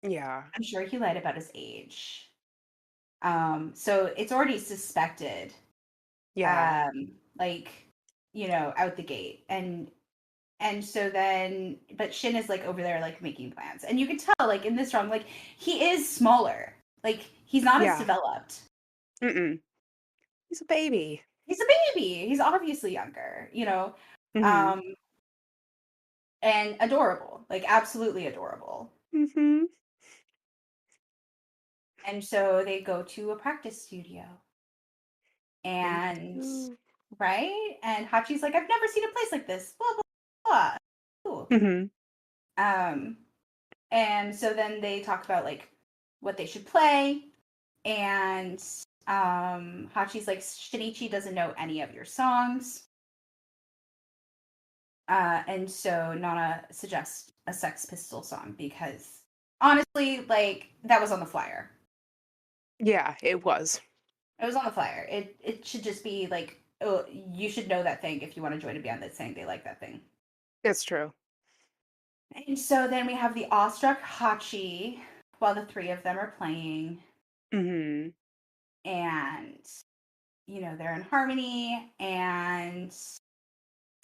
B: Yeah.
A: I'm sure he lied about his age. So it's already suspected,
B: Yeah.
A: um, like, out the gate. And so then, but Shin is like over there, like making plans. And you can tell, like, in this drawing, like, he is smaller. Like, he's not as
B: Yeah.
A: developed.
B: Mm-mm. He's a baby.
A: He's a baby. He's obviously younger,
B: Mm-hmm.
A: um, and adorable, like, absolutely adorable.
B: Mm-hmm.
A: And so they go to a practice studio.
B: They
A: And
B: do.
A: right? And Hachi's like, I've never seen a place like this. Blah blah blah. Ooh.
B: Mm-hmm.
A: Um, and so then they talk about like what they should play, and Hachi's like, Shinichi doesn't know any of your songs. And so Nana suggests a Sex Pistol song because honestly, like that was on the flyer.
B: Yeah, it was.
A: It was on the flyer. It should just be like, oh, you should know that thing if you want to join a band that's saying they like that thing.
B: It's true.
A: And so then we have the awestruck Hachi while the three of them are playing,
B: Mm-hmm.
A: and they're in harmony and it's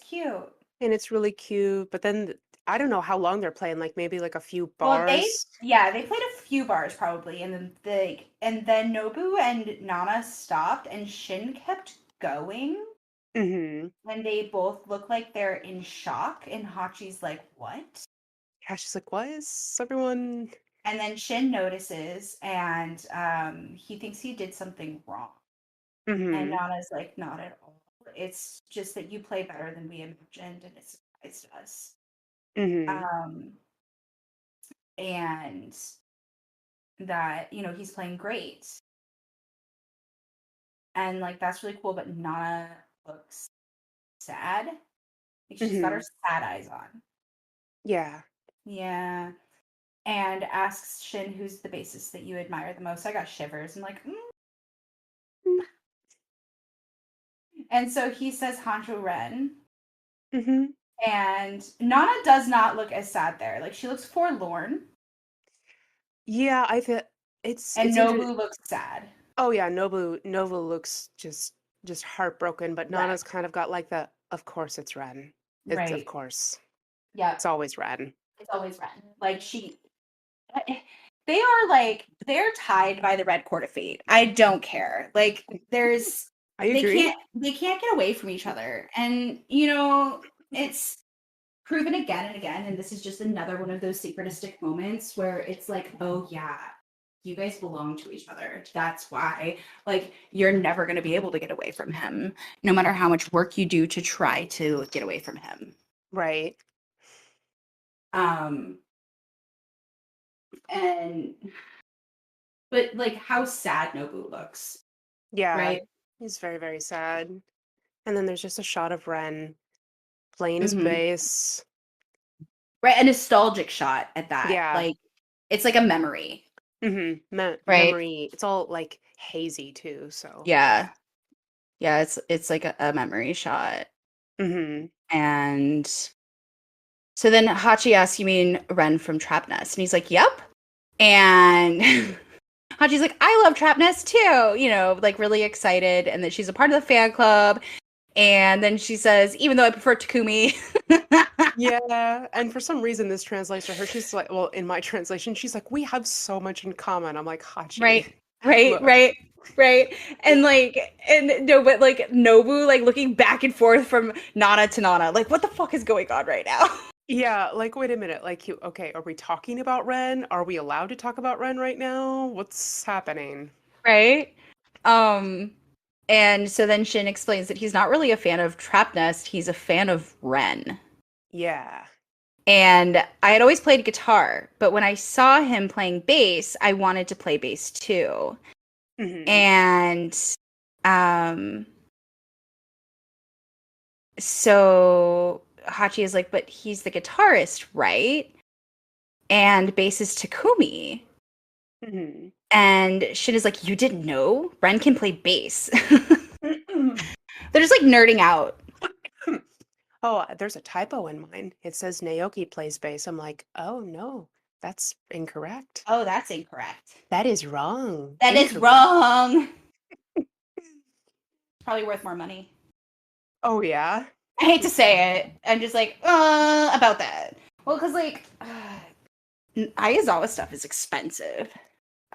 A: cute.
B: And it's really cute, but then I don't know how long they're playing, like maybe like a few
A: Well,
B: bars.
A: they played a few bars probably, and then Nobu and Nana stopped, and Shin kept going,
B: Mm-hmm.
A: and they both look like they're in shock, and Hachi's like, "What?"
B: Yeah, she's like, what is everyone?
A: And then Shin notices, and he thinks he did something wrong. And
B: Mm-hmm.
A: Nana's like, not at all. It's just that you play better than we imagined, and it surprised us.
B: Mm-hmm.
A: Um, and that, he's playing great. And like that's really cool, but Nana looks sad. Like she's got her
B: Mm-hmm.
A: sad eyes on.
B: Yeah.
A: Yeah. And asks Shin who's the bassist that you admire the most. I got shivers. I'm like, And so he says Hanjo Ren.
B: Mm-hmm.
A: And Nana does not look as sad there. Like she looks forlorn.
B: Yeah, I feel
A: And
B: it's interesting.
A: Nobu looks sad.
B: Oh yeah, Nobu looks just heartbroken, but
A: Red.
B: Nana's kind of got like the of course it's Ren. It's of
A: Right.
B: course.
A: Yep.
B: It's always Ren.
A: It's always red. Like they're tied by the red cord of fate. I don't care. Like there's
B: I agree.
A: they can't get away from each other. And it's proven again and again, and this is just another one of those synchronistic moments where it's like, oh yeah, you guys belong to each other. That's why, like, you're never going to be able to get away from him, no matter how much work you do to try to get away from him.
B: Right.
A: Um, and but like how sad Nobu looks,
B: Yeah.
A: right?
B: He's very, very sad. And then there's just a shot of Ren playing his
A: Hmm.
B: bass.
A: Right, a nostalgic shot at that.
B: Yeah.
A: Like it's like a memory, right?
B: Memory. It's all like hazy too, so.
A: Yeah, yeah. It's like a memory shot.
B: Mm-hmm.
A: And so then Hachi asks, you mean Ren from Trap Nest? And he's like, yep. And Hachi's like, I love Trap Nest too, like really excited, and that she's a part of the fan club. And then she says, even though I prefer Takumi.
B: Yeah, and for some reason this translates to her. She's like, well, in my translation, she's like, we have so much in common. I'm like, Hachi,
A: Right, right,
B: look.
A: right, right. And like, and no, but like Nobu, like looking back and forth from Nana to Nana, like, what the fuck is going on right now?
B: Yeah, like, wait a minute. Like, okay, are we talking about Ren? Are we allowed to talk about Ren right now? What's happening?
A: Right? Um, and so then Shin explains that he's not really a fan of Trap Nest, he's a fan of Ren.
B: Yeah.
A: And I had always played guitar, but when I saw him playing bass, I wanted to play bass too.
B: Hmm.
A: And um so Hachi is like, but he's the guitarist, right? And bass is Takumi.
B: Hmm.
A: And Shin is like, you didn't know? Ren can play bass. They're just like nerding out.
B: Oh, there's a typo in mine. It says Naoki plays bass. I'm like, oh no, that's incorrect.
A: Oh, that's incorrect.
B: That is wrong.
A: That is
B: Incorrect.
A: wrong. Probably worth more money.
B: Oh yeah.
A: I hate to say it. I'm just like, about that. Well, because like, Ayazawa stuff is expensive.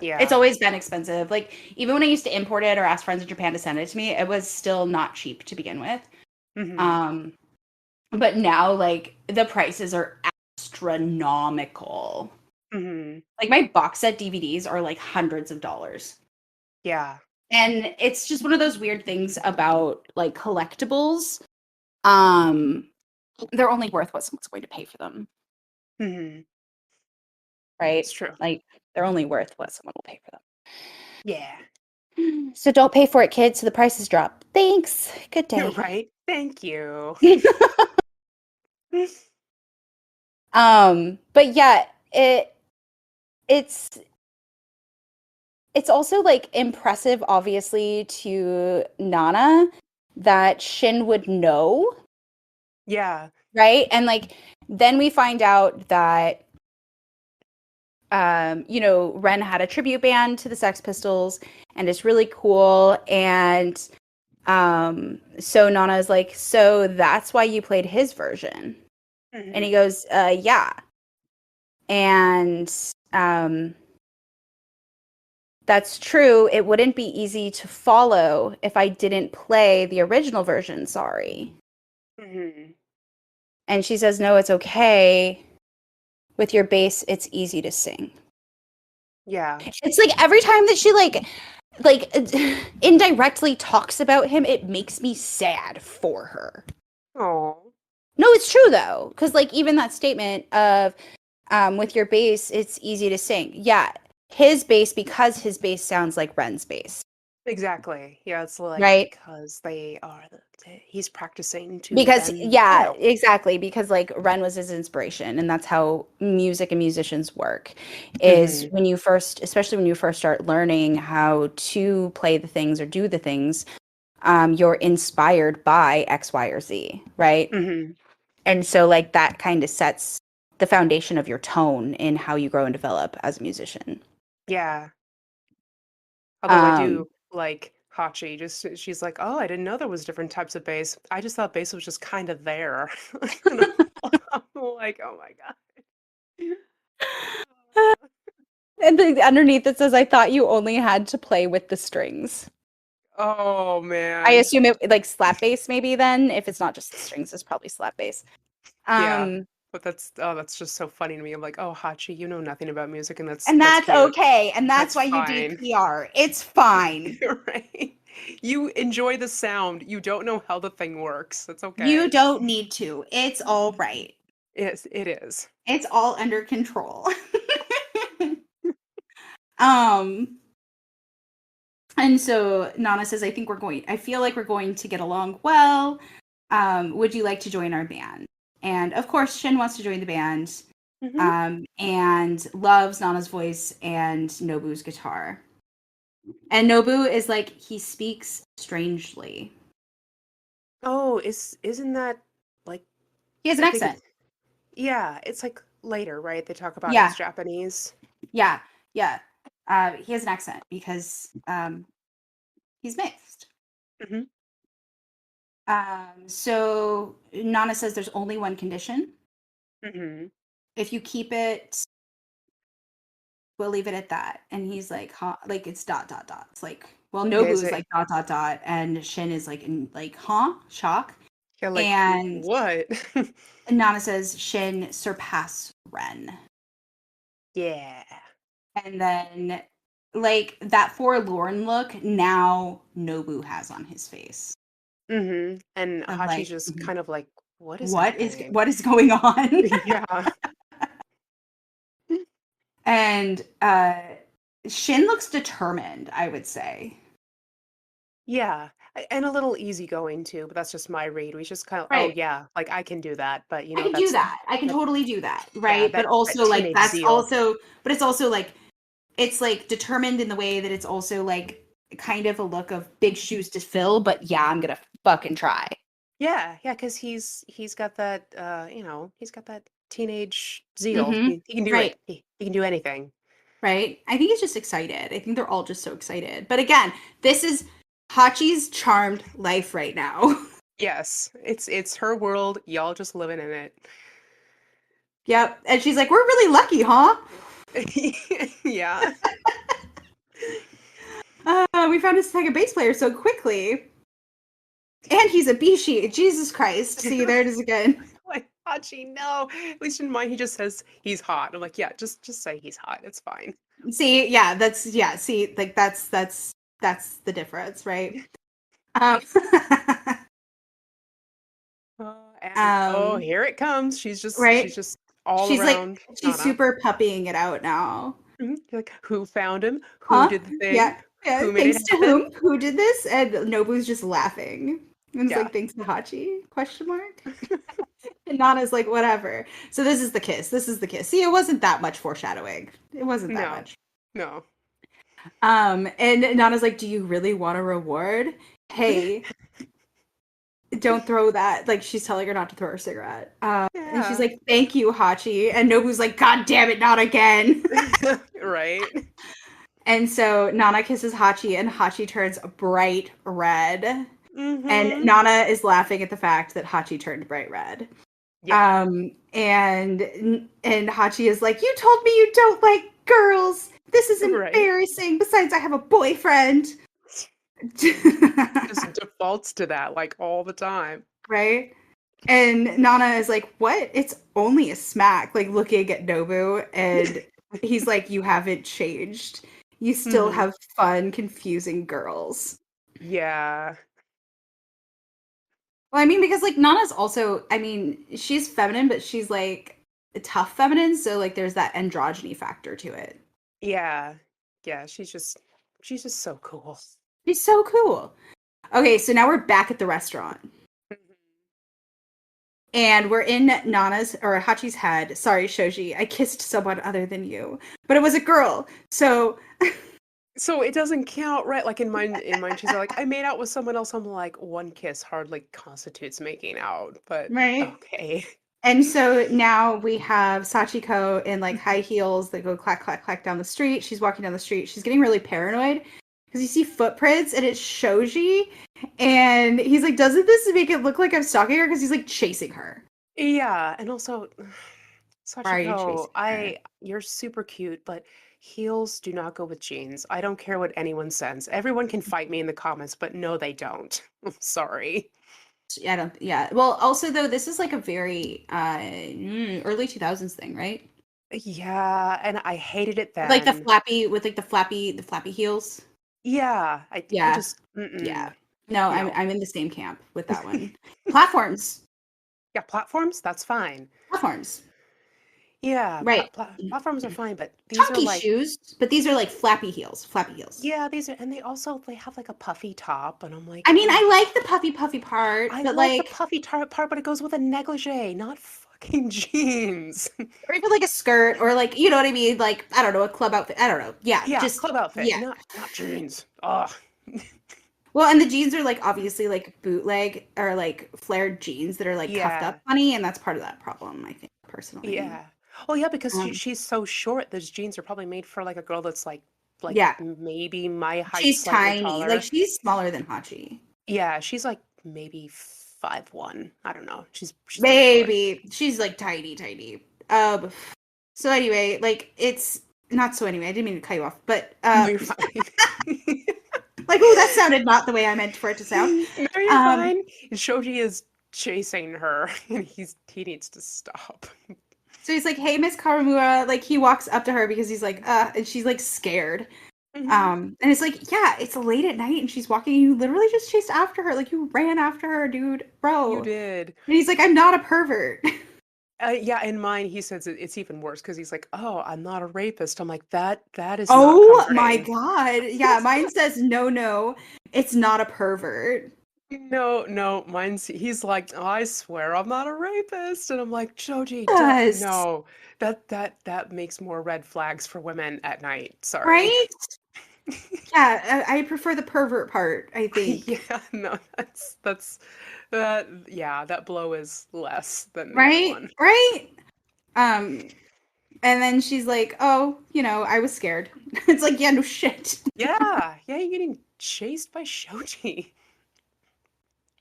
A: It's
B: Yeah.
A: always been expensive. Like, even when I used to import it or ask friends in Japan to send it to me, it was still not cheap to begin with.
B: Hmm.
A: Um, but now, like, the prices are astronomical.
B: Hmm.
A: Like, my box set DVDs are like hundreds of dollars.
B: Yeah.
A: And it's just one of those weird things about like collectibles. Um, they're only worth what someone's going to pay for them,
B: Hmm.
A: right?
B: It's true.
A: Like, they're only worth what someone will pay for them.
B: Yeah.
A: So don't pay for it, kids, so the prices drop. Thanks. Good day.
B: Right. Thank you.
A: But yeah, it's it's also like impressive, obviously, to Nana that Shin would know,
B: Yeah.
A: right? And like then we find out that Ren had a tribute band to the Sex Pistols and it's really cool. And so Nana is like, so that's why you played his version. And he
B: Hmm.
A: goes, yeah. And that's true. It wouldn't be easy to follow if I didn't play the original version, sorry.
B: Hmm.
A: And she says, no, it's okay. With your bass, it's easy to sing.
B: Yeah.
A: It's like every time that she like indirectly talks about him, it makes me sad for her.
B: Oh.
A: No, it's true though, because like even that statement of with your bass, it's easy to sing. Yeah, his bass because his bass sounds like Ren's bass,
B: Exactly. Yeah, it's like
A: right?
B: because they are he's practicing to
A: Because
B: bend the
A: yeah,
B: style.
A: exactly. Because like Ren was his inspiration, and that's how music and musicians work. Is
B: Hmm.
A: when you first, especially when you first start learning how to play the things or do the things, you're inspired by X, Y, or Z, right?
B: Hmm.
A: And so like that kind of sets the foundation of your tone in how you grow and develop as a musician.
B: Yeah. Although I
A: Um,
B: do like Hachi, just she's like, oh, I didn't know there was different types of bass. I just thought bass was just kind of there. And I'm like, oh my God.
A: and underneath it says, "I thought you only had to play with the strings."
B: Oh
A: I
B: man.
A: assume it like slap bass maybe then. If it's not just the strings, it's probably slap bass.
B: Yeah.
A: Um,
B: But that's just so funny to me. I'm like, oh Hachi, you know nothing about music, and
A: and
B: that's
A: that's
B: cute.
A: okay. And that's
B: That's
A: why you do
B: fine.
A: PR. It's fine.
B: Right? You enjoy the sound. You don't know how the thing works. That's
A: You
B: okay.
A: don't need to. It's all right.
B: Yes, it is.
A: It's all under control. um, and so Nana says, I feel like we're going to get along well. Would you like to join our band? And of course, Shin wants to join the band
B: Hmm.
A: and loves Nana's voice and Nobu's guitar. And Nobu is like, he speaks strangely.
B: Oh, isn't that like
A: He has an
B: I think
A: accent.
B: it's yeah, it's like later, right? They talk about his
A: Yeah,
B: Japanese.
A: yeah, yeah. He has an accent because he's mixed.
B: Hmm.
A: So Nana says there's only one condition.
B: Mm-hmm.
A: If you keep it, we'll leave it at that. And he's like, huh? Like it's dot dot dot. It's like, well,
B: Is
A: Nobu's
B: it?
A: like dot dot dot, and Shin is like in like, huh? Shock.
B: Yeah, like
A: And
B: what?
A: Nana says Shin surpass Ren.
B: Yeah.
A: And then like that forlorn look now Nobu has on his face.
B: Mm-hmm. And
A: Of
B: Hachi's
A: like,
B: just kind of like, what is
A: what is
B: happening?
A: what is going on?
B: Yeah.
A: And Shin looks determined, I would say.
B: Yeah. And a little easygoing too, but that's just my read. We just kind of, oh
A: Right.
B: yeah, like I can do that, but
A: I can do
B: that's
A: that. I can
B: that,
A: totally do that.
B: yeah,
A: Right. But
B: that
A: also like
B: teenage
A: that's
B: zeal.
A: also but it's also like it's like determined in the way that it's also like kind of a look of big shoes to fill, but yeah, I'm gonna fucking try.
B: Yeah, yeah, because he's got that he's got that teenage zeal.
A: Mm-hmm.
B: He can do
A: Right.
B: it. He can do anything.
A: Right. I think he's just excited. I think they're all just so excited. But again, this is Hachi's charmed life right now.
B: Yes, it's her world. Y'all just living in it.
A: Yep. And she's like, we're really lucky, huh?
B: Yeah.
A: We found a second bass player so quickly. And he's a Bishi. Jesus Christ. See, there it is again.
B: Like, Hachi, no. At least in mine, he just says he's hot. I'm like, yeah, just say he's hot. It's fine.
A: See, yeah, see, like that's the difference, right? Um,
B: And oh,
A: um
B: here it comes. She's
A: right?
B: just all
A: She's like
B: around
A: she's
B: Nana.
A: super puppying it out now.
B: Like, who found him? Who
A: Huh?
B: did the thing?
A: Yeah. Yeah.
B: Who made it
A: Thanks to
B: happen?
A: whom? Who did this? And Nobu's just laughing. And it's
B: Yeah.
A: like, thanks to Hachi? Question mark. And Nana's like, whatever. So this is the kiss. This is the kiss. See, it wasn't that much foreshadowing. It wasn't that
B: No,
A: much.
B: no.
A: And Nana's like, do you really want a reward? Hey, don't throw that. Like she's telling her not to throw her cigarette. And she's
B: Yeah.
A: like, thank you, Hachi. And Nobu's like, God damn it, not again.
B: Right.
A: And so Nana kisses Hachi, and Hachi turns bright red. And
B: Mm-hmm.
A: Nana is laughing at the fact that Hachi turned bright red.
B: Yeah.
A: And Hachi is like, you told me you don't like girls. This is
B: Right.
A: embarrassing. Besides, I have a boyfriend.
B: Just defaults to that like all the time.
A: Right? And Nana is like, what? It's only a smack, like looking at Nobu. And he's like, you haven't changed. You still
B: Hmm.
A: have fun, confusing girls.
B: Yeah.
A: Well, I mean, because like Nana's also, I mean, she's feminine, but she's like a tough feminine. So like there's that androgyny factor to it.
B: Yeah. Yeah. She's just so cool.
A: She's so cool. Okay, so now we're back at the restaurant. And we're in Nana's or Hachi's head. Sorry, Shoji, I kissed someone other than you. But it was a girl. So
B: So it doesn't count, right? Like in mine, she's like, I made out with someone else. I'm like, one kiss hardly constitutes making out, but
A: right.
B: okay.
A: And so now we have Sachiko in like high heels that go clack, clack, clack down the street. She's walking down the street. She's getting really paranoid because you see footprints and it's Shoji. And he's like, doesn't this make it look like I'm stalking her? Because he's like chasing her.
B: Yeah, and also,
A: Why are you
B: Sachiko,
A: chasing her?
B: you're super cute, but heels do not go with jeans. I don't care what anyone says. Everyone can fight me in the comments, but no, they don't. I'm sorry.
A: I don't, yeah. Well, also, though, this is like a very early 2000s thing, right?
B: Yeah, and I hated it
A: Like the
B: then.
A: flappy, with like the flappy heels.
B: Yeah, I
A: Yeah.
B: just,
A: Yeah. No,
B: no.
A: I'm in the same camp with that one. Platforms.
B: Yeah, platforms, that's fine.
A: Platforms.
B: Yeah,
A: Right.
B: platforms are fine, but these are
A: Chunky
B: like,
A: shoes, but these are like flappy heels. Flappy heels.
B: yeah, these are, and they have like a puffy top, and I'm like,
A: I mean,
B: ugh.
A: I like the puffy part,
B: I
A: but
B: like the
A: like,
B: puffy part, but it goes with a negligee, not fucking jeans.
A: or even like a skirt, or like, you know what I mean? Like, I don't know, a club outfit. I don't know. Yeah,
B: Yeah,
A: just
B: club outfit,
A: yeah.
B: not jeans. Ugh.
A: Well, and the jeans are like obviously like bootleg or like flared jeans that are like cuffed up
B: Yeah,
A: funny, and that's part of that problem, I think, personally.
B: yeah. Oh yeah, because
A: Um,
B: she's so short. Those jeans are probably made for like a girl that's like
A: yeah,
B: maybe my height,
A: she's
B: slightly
A: tiny. Like
B: taller.
A: she's smaller than Hachi.
B: Yeah, she's like maybe 5'1". I don't know. She's pretty short.
A: Maybe. She's like tiny, tiny. So anyway, like it's not so anyway, I didn't mean to cut you off, but
B: No, you're fine.
A: like, oh, that sounded not the way I meant for it to sound.
B: No, you're
A: Um,
B: fine. Shoji is chasing her, and he needs to stop.
A: so he's like, "Hey, Miss Karamura," like he walks up to her because he's like, and she's like scared.
B: Hmm.
A: And it's like, yeah, it's late at night and she's walking, and you literally just chased after her, like you ran after her, dude,
B: You
A: bro.
B: did.
A: And he's like, "I'm not a pervert."
B: Yeah, in mine, he says it's even worse because he's like, "Oh, I'm not a rapist." I'm like, that is not
A: Oh my
B: comforting.
A: god. Yeah, mine says no, no, it's not a pervert.
B: No, no, he's like, I swear I'm not a rapist. And I'm like, Joji,
A: Yes.
B: no. That makes more red flags for women at night. Sorry.
A: Right? Yeah, I prefer the pervert part, I think.
B: Yeah, no, that yeah, that blow is less than the other
A: Right?
B: one.
A: Right? Um, and then she's like, "Oh, I was scared." It's like, yeah, no shit.
B: Yeah, yeah, you're getting chased by Shoji.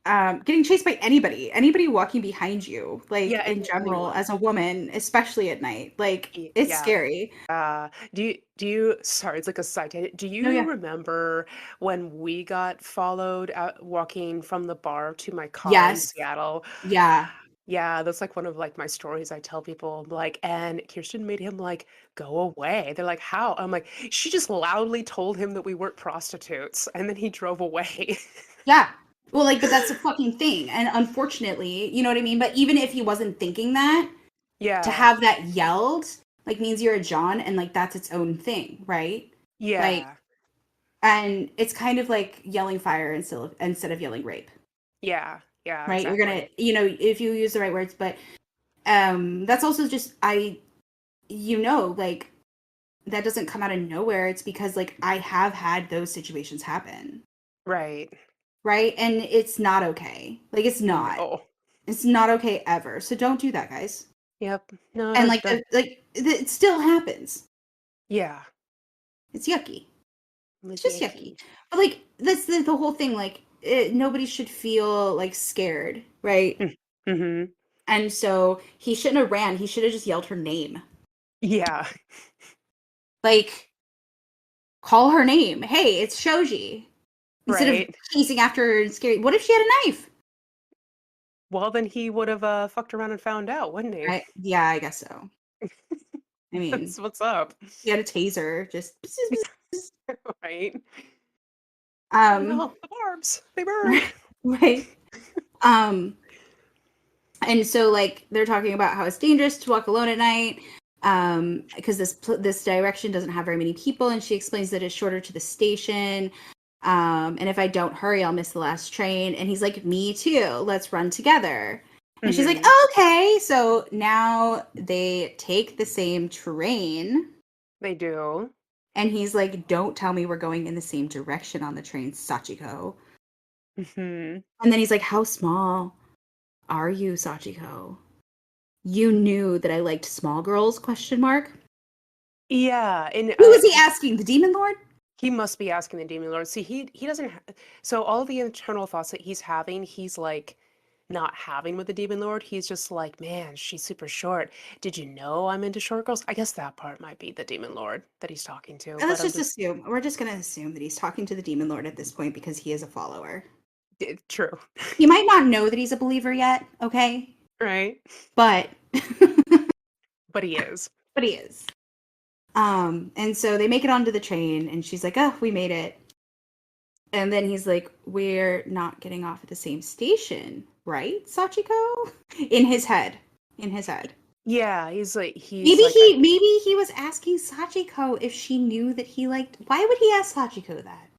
A: Getting chased by anybody walking behind you, like
B: Yeah,
A: in general,
B: anyone.
A: as a woman, especially at night, like it's
B: Yeah.
A: scary.
B: Do you sorry, it's like a side tangent. Do
A: No,
B: you
A: yeah.
B: remember when we got followed out walking from the bar to my car in
A: Yes.
B: Seattle?
A: Yeah.
B: Yeah, that's like one of like my stories I tell people. Like, and Kirsten made him like go away. They're like, how? I'm like, she just loudly told him that we weren't prostitutes, and then he drove away.
A: Yeah. Well, like, but that's a fucking thing. And unfortunately, you know what I mean? But even if he wasn't thinking that, to
B: Yeah,
A: have that yelled, like, means you're a John, and like that's its own thing, right? Like,
B: yeah,
A: and it's kind of like yelling fire instead of yelling rape,
B: yeah, yeah,
A: right? You're gonna,
B: exactly.
A: if you use the right words, but that's also just like that doesn't come out of nowhere. It's because like I have had those situations happen,
B: Right.
A: right? And it's not okay. Like
B: No.
A: it's not okay ever. So don't do that, guys.
B: Yep. No,
A: And
B: that that
A: it still happens.
B: yeah.
A: It's yucky. It's
B: With
A: just yucky.
B: Yucky.
A: But like that's the whole thing. Like nobody should feel like scared, right?
B: Mm-hmm.
A: And so he shouldn't have ran. He should have just yelled her name.
B: Yeah.
A: Like call her name. Hey, it's Shoji. Instead of
B: Right.
A: chasing after her and scary. What if she had a knife?
B: Well, then he would have fucked around and found out, wouldn't he?
A: Right? Yeah, I guess so. I mean,
B: That's what's up.
A: he had a taser. Just
B: Right?
A: um,
B: No, the barbs, they burn.
A: right. Um, and so like they're talking about how it's dangerous to walk alone at night. Because this direction doesn't have very many people, and she explains that it's shorter to the station. And if I don't hurry, I'll miss the last train. And he's like, "Me too. Let's run together." And she's like,
B: Hmm.
A: "Okay." So now they take the same train.
B: They do.
A: And he's like, "Don't tell me we're going in the same direction on the train, Sachiko."
B: Hmm.
A: And then he's like, "How small are you, Sachiko? You knew that I liked small girls?" Question mark.
B: Yeah, and
A: Who is he asking? The demon lord?
B: he must be asking the demon lord. See, he doesn't. So all the internal thoughts that he's having, he's like not having with the demon lord. He's just like, man, she's super short. Did you know I'm into short girls? I guess that part might be the demon lord that he's talking to.
A: And
B: But
A: let's
B: I'm
A: just
B: just
A: assume. We're just going to assume that he's talking to the demon lord at this point because he is a follower.
B: true,
A: He might not know that he's a believer yet, okay?
B: right?
A: But
B: But he is.
A: but he is. And so they make it onto the train, and she's like, "Oh, we made it." And then he's like, "We're not getting off at the same station, right, Sachiko?" In his head. In his head.
B: Yeah, he's like,
A: Maybe he was asking Sachiko if she knew that he liked. Why would he ask Sachiko that?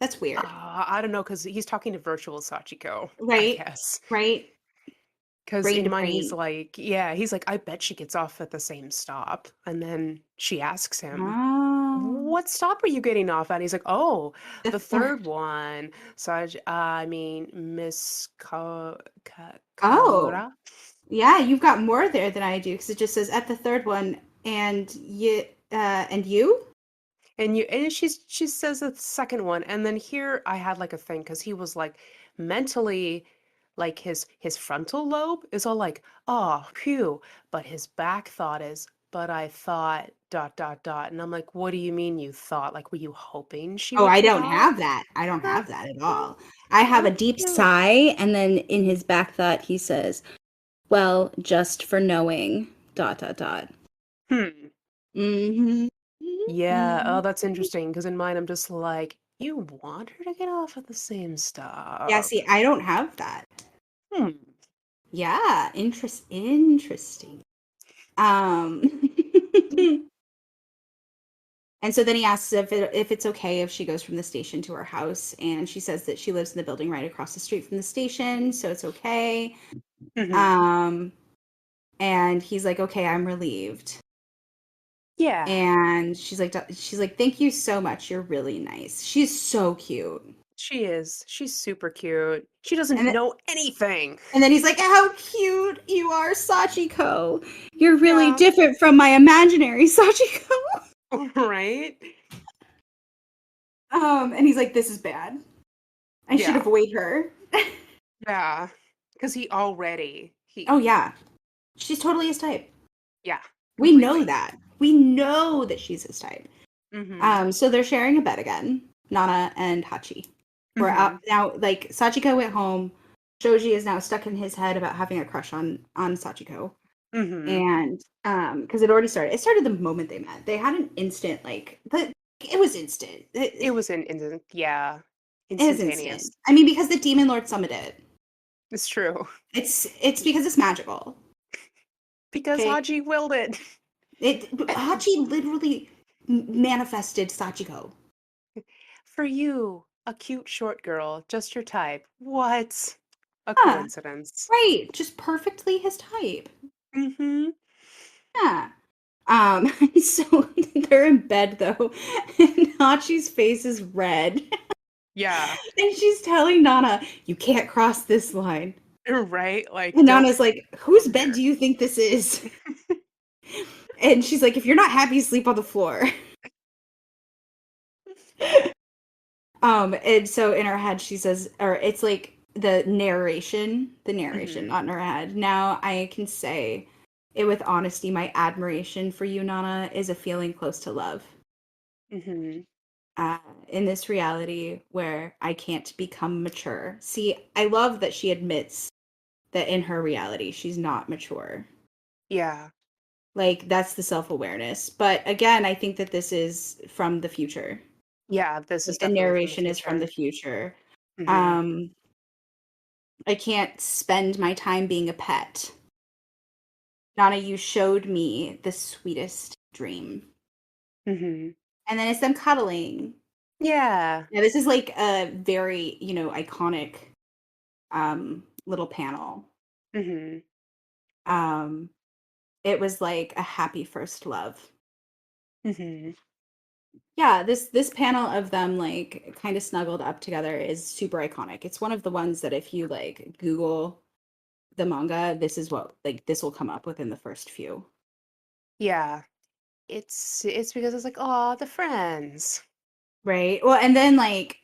A: That's weird.
B: I don't know, because he's talking to virtual Sachiko, I
A: Right?
B: guess.
A: Right?
B: Because
A: Brain
B: in
A: to
B: mine,
A: brain.
B: he's like, I bet she gets off at the same stop. And then she asks him,
A: Oh.
B: what stop are you getting off at? He's like, oh,
A: The
B: the
A: third.
B: third one. So I mean, Miss
A: Oh.
B: Kamura.
A: Yeah, you've got more there than I do because it just says at the third one, and you?
B: And she says the second one. And then here I had like a thing because he was like, mentally, like his frontal lobe is all like, oh, phew, but his back thought is, but I thought dot dot dot. And I'm like, what do you mean you thought? Like, were you hoping she
A: Oh,
B: would
A: I
B: take
A: don't
B: off?
A: have that. I don't
B: Ah,
A: have that at
B: ah,
A: all. I have a
B: oh,
A: deep
B: cute.
A: sigh, and then in his back thought, he says, "Well, just for knowing, dot, dot, dot."
B: Hmm.
A: Mm-hmm.
B: Yeah.
A: Mm-hmm.
B: Oh, that's interesting. Because in mine, I'm just like, you want her to get off of the same
A: Yeah,
B: stuff.
A: see, I don't have that.
B: Hmm.
A: Yeah, interesting. Um, and so then he asks if it's okay if she goes from the station to her house, and she says that she lives in the building right across the street from the station, so it's okay.
B: Hmm.
A: Um, and he's like, "Okay, I'm relieved."
B: Yeah.
A: And she's like, "Thank you so much. You're really nice." She's so cute.
B: She is. She's super cute. She doesn't
A: And th-
B: know anything.
A: and then he's like, "How cute you are, Sachiko. You're really
B: Yeah.
A: different from my imaginary Sachiko."
B: Right?
A: And he's like, "This is bad. I should
B: Yeah.
A: avoid her."
B: Yeah. Because he,
A: Oh yeah, she's totally his type.
B: yeah,
A: We know
B: completely.
A: that. We know that she's his type.
B: Mm-hmm.
A: So they're sharing a bed again, Nana and Hachi. We're out
B: Mm-hmm.
A: now. Like Sachiko went home. Shoji is now stuck in his head about having a crush on Sachiko,
B: Mm-hmm.
A: and because it already started. It started the moment they met. They had an instant it was instant.
B: It was yeah,
A: It was instant.
B: instantaneous.
A: I mean, because the Demon Lord summoned it.
B: It's true.
A: It's because it's magical.
B: Because
A: Okay,
B: Haji willed it.
A: Hachi literally manifested Sachiko.
B: For you, a cute short girl, just your type. What? A
A: Yeah,
B: coincidence.
A: right. Just perfectly his type.
B: Mm-hmm.
A: Yeah. So they're in bed though, and Hachi's face is red.
B: Yeah.
A: And she's telling Nana, "You can't cross this line."
B: Right? Like,
A: And
B: don't
A: Nana's like,
B: go
A: "Whose bed do
B: there.
A: you think this is?" And she's like, "If you're not happy, sleep on the floor." And so in her head she says, or it's like the narration,
B: Mm-hmm.
A: not in her head. "Now I can say it with honesty, my admiration for you, Nana, is a feeling close to love.
B: Mm-hmm.
A: Uh, in this reality where I can't become mature." See, I love that she admits that in her reality she's not mature.
B: Yeah.
A: Like that's the self-awareness. But again, I think that this is from the future.
B: Yeah, this is
A: Like the
B: definitely from the
A: narration is from the
B: future.
A: future.
B: Mm-hmm.
A: Um, I can't spend my time being a pet. Nana, you showed me the sweetest dream.
B: Mm-hmm.
A: And then it's them cuddling.
B: Yeah.
A: Now this is like a very, iconic little panel.
B: Mm-hmm.
A: Um, it was like a happy first love.
B: Mm-hmm.
A: Yeah, this panel of them like kind of snuggled up together is super iconic. It's one of the ones that if you like Google the manga, this will come up within the first few.
B: Yeah. It's because it's like, oh, the friends.
A: Right? Well, and then like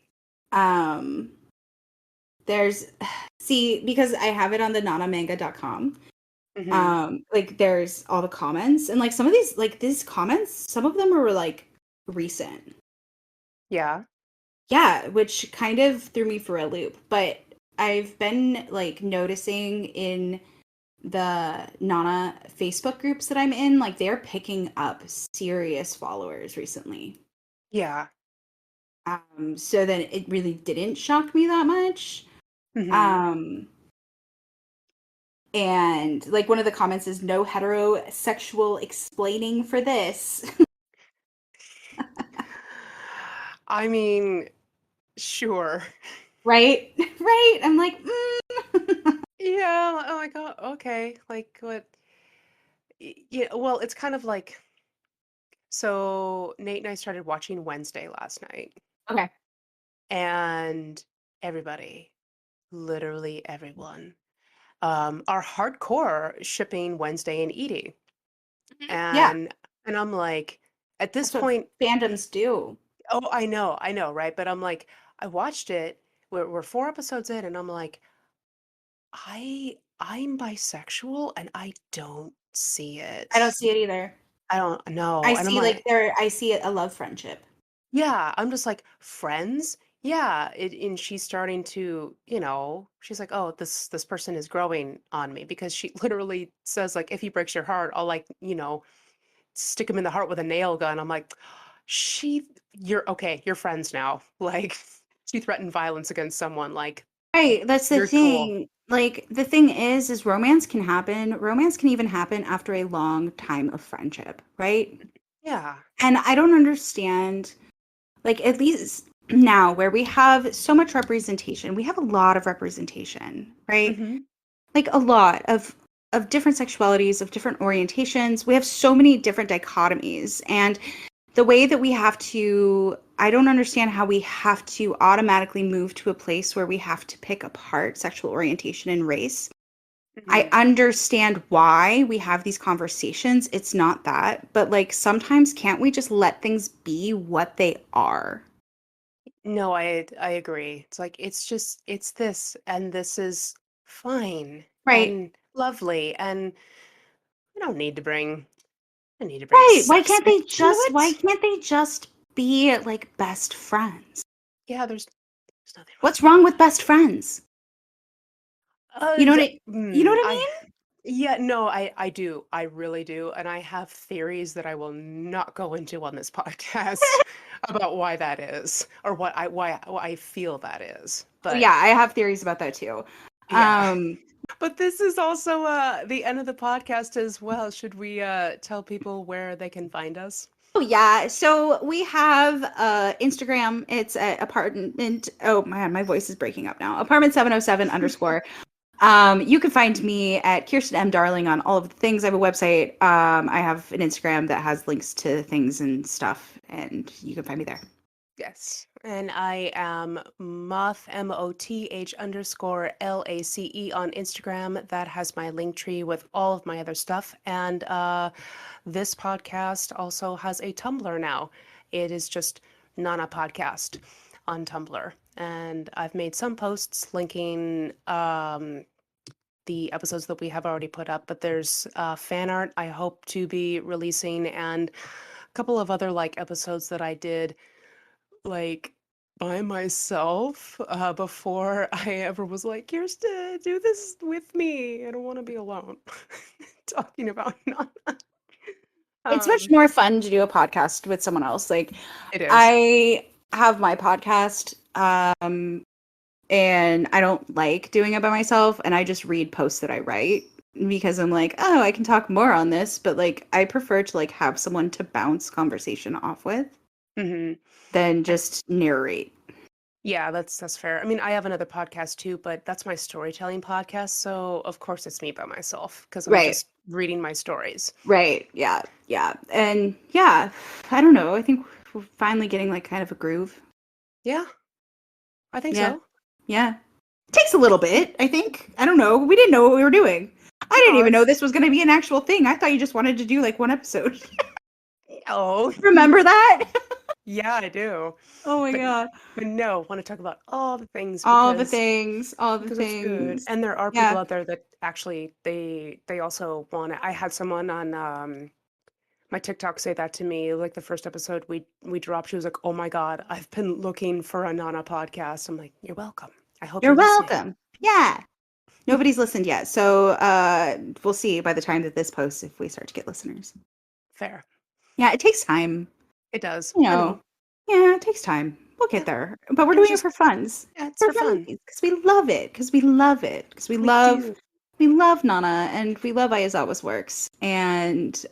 A: um there's see, because I have it on the nanamanga.com.
B: Mm-hmm.
A: Like there's all the comments, and like some of these comments, some of them are like recent.
B: Yeah.
A: Yeah, which kind of threw me for a loop. But I've been like noticing in the Nana Facebook groups that I'm in, like they're picking up serious followers recently.
B: Yeah.
A: So then it really didn't shock me that much.
B: Mm-hmm.
A: Um, and like one of the comments is no heterosexual explaining for this.
B: I mean, sure.
A: Right? Right? I'm like, mm.
B: Yeah, oh my God, okay. Like what? Yeah, well, it's kind of like, so Nate and I started watching Wednesday last night,
A: Okay.
B: and everybody, literally everyone, are hardcore shipping Wednesday and Edie.
A: Yeah,
B: And I'm like, at this
A: that's what
B: point,
A: fandoms do.
B: oh, I know, right? But I'm like, I watched it we're 4 episodes in, and I'm like, I'm bisexual, and I don't see
A: I don't
B: it.
A: see it either.
B: I don't know, and I'm like,
A: I see a love friendship.
B: yeah, I'm just like, friends? Yeah, and she's starting to, she's like, oh, this person is growing on me because she literally says like, if he breaks your heart, I'll like, stick him in the heart with a nail gun. I'm like, you're okay, you're friends now. Like, she threatened violence against someone. Like,
A: Right, that's the
B: you're cool.
A: thing. Like the thing is romance can happen. Romance can even happen after a long time of friendship, right?
B: Yeah.
A: And I don't understand, like at least now where we have so much representation, we have a lot of representation, right?
B: Hmm.
A: Like a lot of different sexualities, of different orientations. We have so many different dichotomies, and the way that we have to, I don't understand how we have to automatically move to a place where we have to pick apart sexual orientation and race. I
B: Hmm.
A: understand why we have these conversations. It's not that, but like sometimes can't we just let things be what they are?
B: No, I agree. It's like it's this and this is fine
A: Right.
B: and lovely, and I don't need to bring I need to bring
A: Right.
B: sex into
A: Why
B: it.
A: can't they just be like best friends?
B: Yeah, there's nothing wrong
A: What's
B: with
A: wrong with best friends? You know what you know what I
B: I
A: mean?
B: yeah, no, I do. I really do. And I have theories that I will not go into on this podcast about why that is or why I feel that is.
A: Oh,
B: But
A: yeah, I have theories about that too.
B: yeah.
A: Um,
B: But this is also the end of the podcast as well. Should we tell people where they can find us?
A: oh yeah, so we have Instagram. It's at apartment. Oh man, my voice is breaking up now. Apartment 707 underscore. You can find me at Kirsten M. Darling on all of the things. I have a website. I have an Instagram that has links to things and stuff, and you can find me there.
B: Yes. And I am Moth, MOTH underscore LACE on Instagram. That has my link tree with all of my other stuff. And this podcast also has a Tumblr now. It is just Nana Podcast on Tumblr. And I've made some posts linking the episodes that we have already put up, but there's fan art I hope to be releasing and a couple of other like episodes that I did like by myself before I ever was like, Kirsten, do this with me. I don't want to be alone talking about Nana.
A: It's much
B: Um,
A: more fun to do a podcast with someone else. Like,
B: it is.
A: I have my podcast, and I don't like doing it by myself, and I just read posts that I write because I'm like, oh, I can talk more on this, but like I prefer to like have someone to bounce conversation off with
B: Hmm.
A: than just narrate.
B: Yeah, that's fair. I mean, I have another podcast too, but that's my storytelling podcast, so of course it's me by myself because I'm
A: Right.
B: just reading my stories.
A: Right. Yeah. Yeah. And yeah, I don't know. I think we're finally getting like kind of a groove.
B: Yeah, I think
A: Yeah.
B: so.
A: Yeah. Takes a little bit, I think. I don't know. We didn't know what we were doing. I didn't
B: No,
A: even know
B: it's
A: this was going to be an actual thing. I thought you just wanted to do like one episode.
B: oh
A: Remember that?
B: yeah, I do.
A: Oh my
B: But
A: god.
B: but no, want to talk about all the things
A: All the things, all the
B: because it's good.
A: things.
B: And there are people
A: Yeah.
B: out there that actually they also want it. I had someone on my TikTok say that to me. Like the first episode we dropped, she was like, "Oh my God, I've been looking for a Nana podcast." I'm like, "You're welcome. I hope
A: You're
B: you're listening."
A: welcome. Yeah. Nobody's listened yet. So we'll see by the time that this posts if we start to get listeners.
B: Fair.
A: Yeah, it takes time.
B: It does.
A: You
B: I
A: know.
B: know.
A: Yeah, it takes time. We'll get
B: Yeah.
A: there. But we're
B: And it's
A: doing it
B: just
A: for funs.
B: yeah, it's
A: For
B: for fun.
A: funsies. Because we love it. Because we love it. Because
B: We do.
A: we love Nana and we love Ayazawa's works. And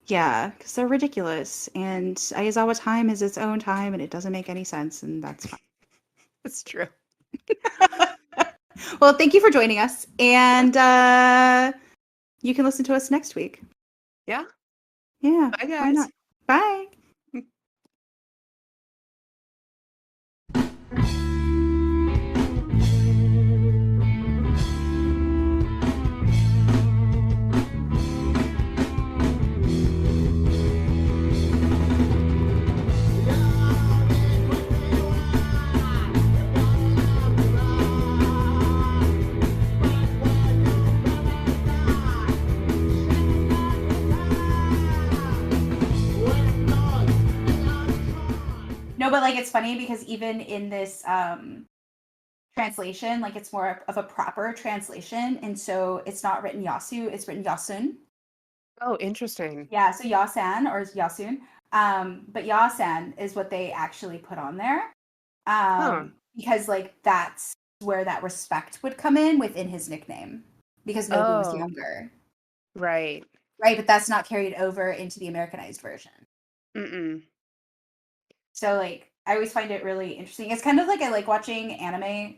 A: yeah, because they're ridiculous. And Ayazawa time is its own time and it doesn't make any sense, and that's fine.
B: It's true.
A: Well, thank you for joining us.
B: Yeah.
A: And you can listen to us next week.
B: Yeah.
A: Yeah,
B: Bye
A: why
B: guys.
A: not? Bye. like it's funny because even in this translation, like it's more of a proper translation, and so it's not written Yasu, it's written Yasun.
B: Oh, interesting.
A: Yeah, so Yasan or Yasun. But Yasan is what they actually put on there.
B: Huh.
A: Because like that's where that respect would come in within his nickname. Because Nobu was
B: Oh,
A: younger.
B: right.
A: Right, but that's not carried over into the Americanized version.
B: Mm-mm.
A: So like I always find it really interesting. It's kind of like I like watching anime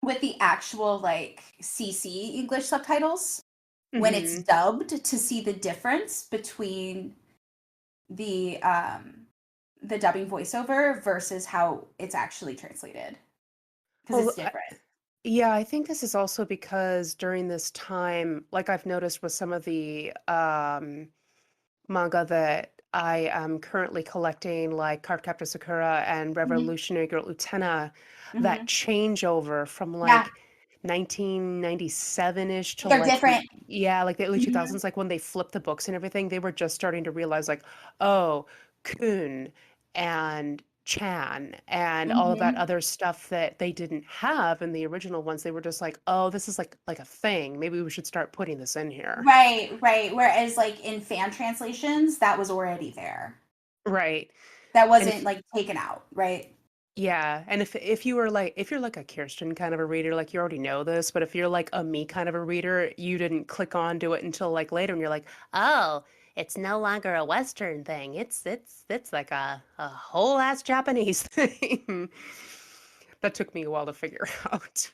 A: with the actual like CC English subtitles when it's
B: Mm-hmm.
A: dubbed to see the difference between the the dubbing voiceover versus how it's actually translated because
B: Well,
A: it's different.
B: yeah, I think this is also because during this time, like I've noticed with some of the manga that I am currently collecting, like Cardcaptor Sakura and
A: Hmm.
B: Revolutionary Girl Utena, that
A: Hmm.
B: changeover from
A: Yeah,
B: like 1997-ish to
A: they're
B: like the,
A: different.
B: yeah, like the early
A: Hmm.
B: 2000s, like when they flipped the books and everything, they were just starting to realize like, oh, Kun and Chan and all of that
A: Hmm.
B: other stuff that they didn't have in the original ones. They were just like, oh, this is like a thing. Maybe we should start putting this in here.
A: Right, right. Whereas like in fan translations, that was already there.
B: Right.
A: That
B: And
A: wasn't
B: if
A: like taken out, right?
B: yeah, and if you were like if you're like a Kirsten kind of a reader, like you already know this, but if you're like a me kind of a reader, you didn't click on to it until like later and you're like, "Oh, it's no longer a Western thing. It's like a whole ass Japanese thing." That took me a while to figure out.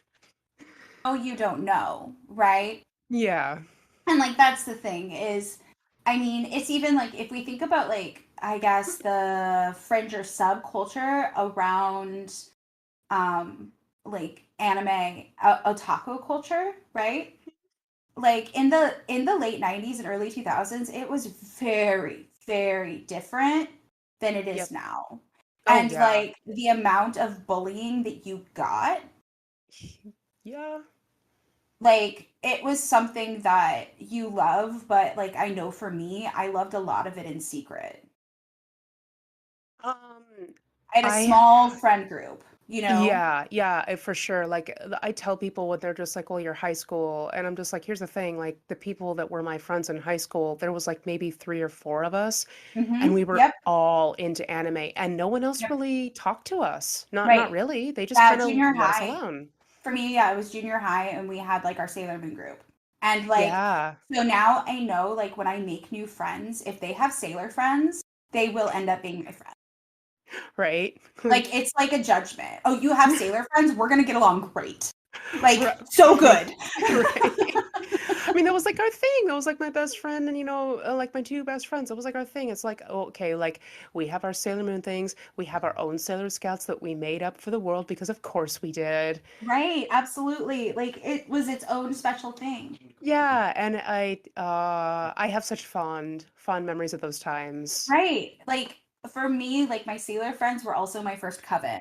A: Oh, you don't know, right?
B: Yeah.
A: And like that's the thing is, I mean, it's even like if we think about like I guess the fringe or subculture around um like anime otaku culture, right? Like in the late 90s and early 2000s, it was very different than it is
B: Yep.
A: now.
B: Oh
A: And
B: yeah.
A: like the amount of bullying that you got,
B: Yeah.
A: like it was something that you love, but like I know for me, I loved a lot of it in secret.
B: Um,
A: I had a
B: I
A: small friend group, you know?
B: yeah, yeah, for sure. Like I tell people when they're just like, "Well, you're high school," and I'm just like, "Here's the thing: like the people that were my friends in high school, there was like maybe three or four of us, and we were
A: Yep.
B: all into anime, and no one else
A: Yep.
B: really talked to us. Not
A: Right.
B: really. They just
A: Yeah,
B: kind of
A: junior
B: let us
A: high.
B: alone.
A: For me, yeah, it was junior high and we had like our Sailor Moon group. And like
B: Yeah,
A: so now I know like when I make new friends, if they have sailor friends, they will end up being my friend.
B: right.
A: Like it's like a judgment. Oh, you have sailor friends? We're gonna get along great.
B: Ri-
A: Like so
B: Right.
A: good.
B: Right. I mean, that was like our thing. That was like my best friend and, like my two best friends. That was like our thing. It's like, oh, okay, like we have our Sailor Moon things. We have our own Sailor Scouts that we made up for the world because of course we did.
A: Right, absolutely. Like it was its own special thing.
B: Yeah, and I have such fond memories of those times.
A: Right. Like for me, like my sailor friends were also my first coven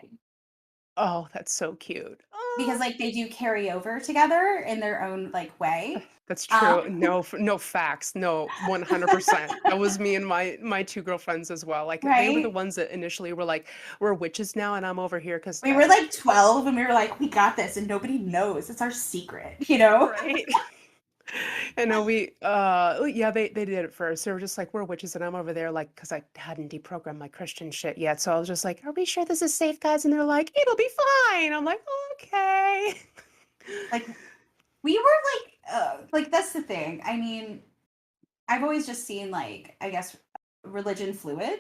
B: Oh, that's so cute.
A: because like they do carry over together in their own like way.
B: That's
A: Um,
B: true. No, no facts. No, 100%. That was me and my two girlfriends as well. Like they were the
A: right?
B: ones that initially were like, "We're witches now," and I'm over here because
A: We were like 12 and we were like, we got this and nobody knows. It's our secret, you know?
B: right. And no, yeah, they did it first. They were just like, "We're witches," and I'm over there like, because I hadn't deprogrammed my Christian shit yet. So I was just like, "Are we sure this is safe, guys?" And they're like, "It'll be fine." I'm like, "Okay."
A: Like we were like that's the thing. I mean, I've always just seen like I guess religion fluid.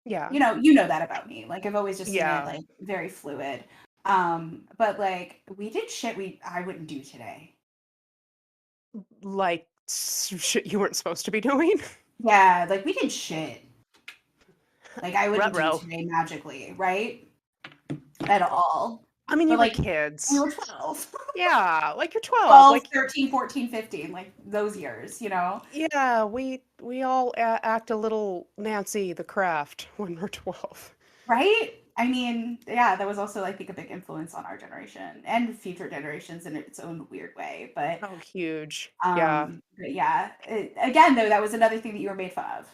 B: Yeah,
A: You know that about me. Like I've always just seen it
B: yeah.
A: like very fluid. But like we did shit we I wouldn't do today.
B: Like shit you weren't supposed to be doing.
A: Yeah, like we did shit like I wouldn't do
B: Ruh-roh.
A: today magically, right? At all.
B: I mean, you
A: But
B: were
A: like we
B: kids.
A: were 12.
B: Yeah, like you're 12.
A: 12,
B: Like
A: 13, 14, 15, like those years, you know?
B: yeah, we all act a little Nancy the Craft when we're 12.
A: Right? I mean, yeah, that was also, I think, a big influence on our generation and future generations in its own weird way.
B: Oh, huge. Yeah.
A: But yeah, again, though, that was another thing that you were made fun of.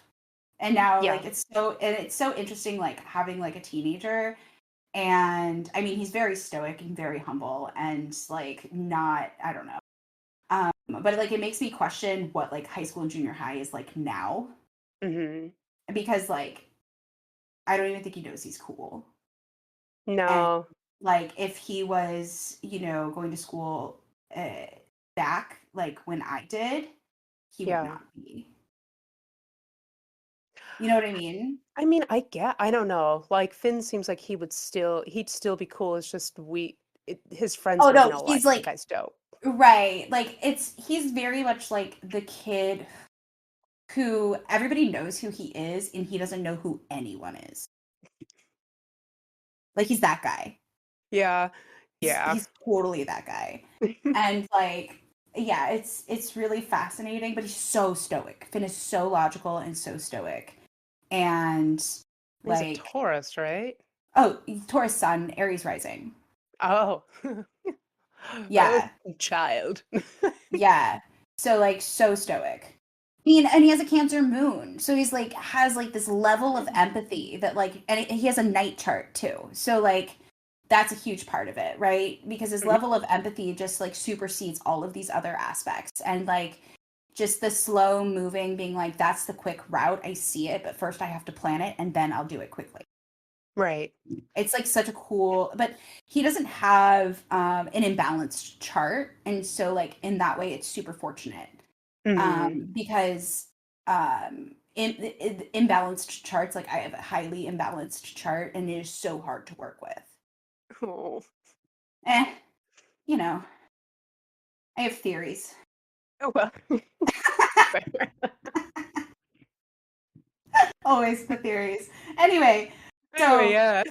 A: And now
B: Yeah.
A: like it's so interesting like having like a teenager. And I mean, he's very stoic and very humble and like not, I don't know. But like it makes me question what like high school and junior high is like now,
B: Hmm.
A: because like I don't even think he knows he's cool. And
B: No.
A: like if he was, you know, going to school uh, back like when I did, he would
B: Yeah.
A: not be. You know what I mean?
B: I mean, I don't know. Like Finn seems like he'd still be cool. It's just his friends
A: Oh
B: would
A: no,
B: know
A: he's
B: like that
A: like
B: guy's dope.
A: right. Like he's very much like the kid who everybody knows who he is and he doesn't know who anyone is. Like he's that guy.
B: Yeah. Yeah.
A: He's totally that guy. And like yeah, it's really fascinating, but he's so stoic. Finn is so logical and so stoic. And
B: He's a
A: like
B: Taurus, right?
A: oh, Taurus sun, Aries rising.
B: Oh. Oh,
A: Yeah.
B: child.
A: Yeah. So like so stoic. I mean, and he has a Cancer moon. So he's like has like this level of empathy that like and he has a night chart too. So like that's a huge part of it, right? Because his
B: Mhm.
A: level of empathy just like supersedes all of these other aspects. And like just the slow moving being like that's the quick route. I see it, but first I have to plan it and then I'll do it quickly.
B: Right.
A: It's like such a cool, but he doesn't have an imbalanced chart, and so like in that way it's super fortunate,
B: Hmm.
A: because in imbalanced charts, like I have a highly imbalanced chart and it is so hard to work with.
B: Oh.
A: Eh, you know, I have theories.
B: Oh well. Fair.
A: Always the theories. Anyway,
B: Anyway,
A: so
B: yeah.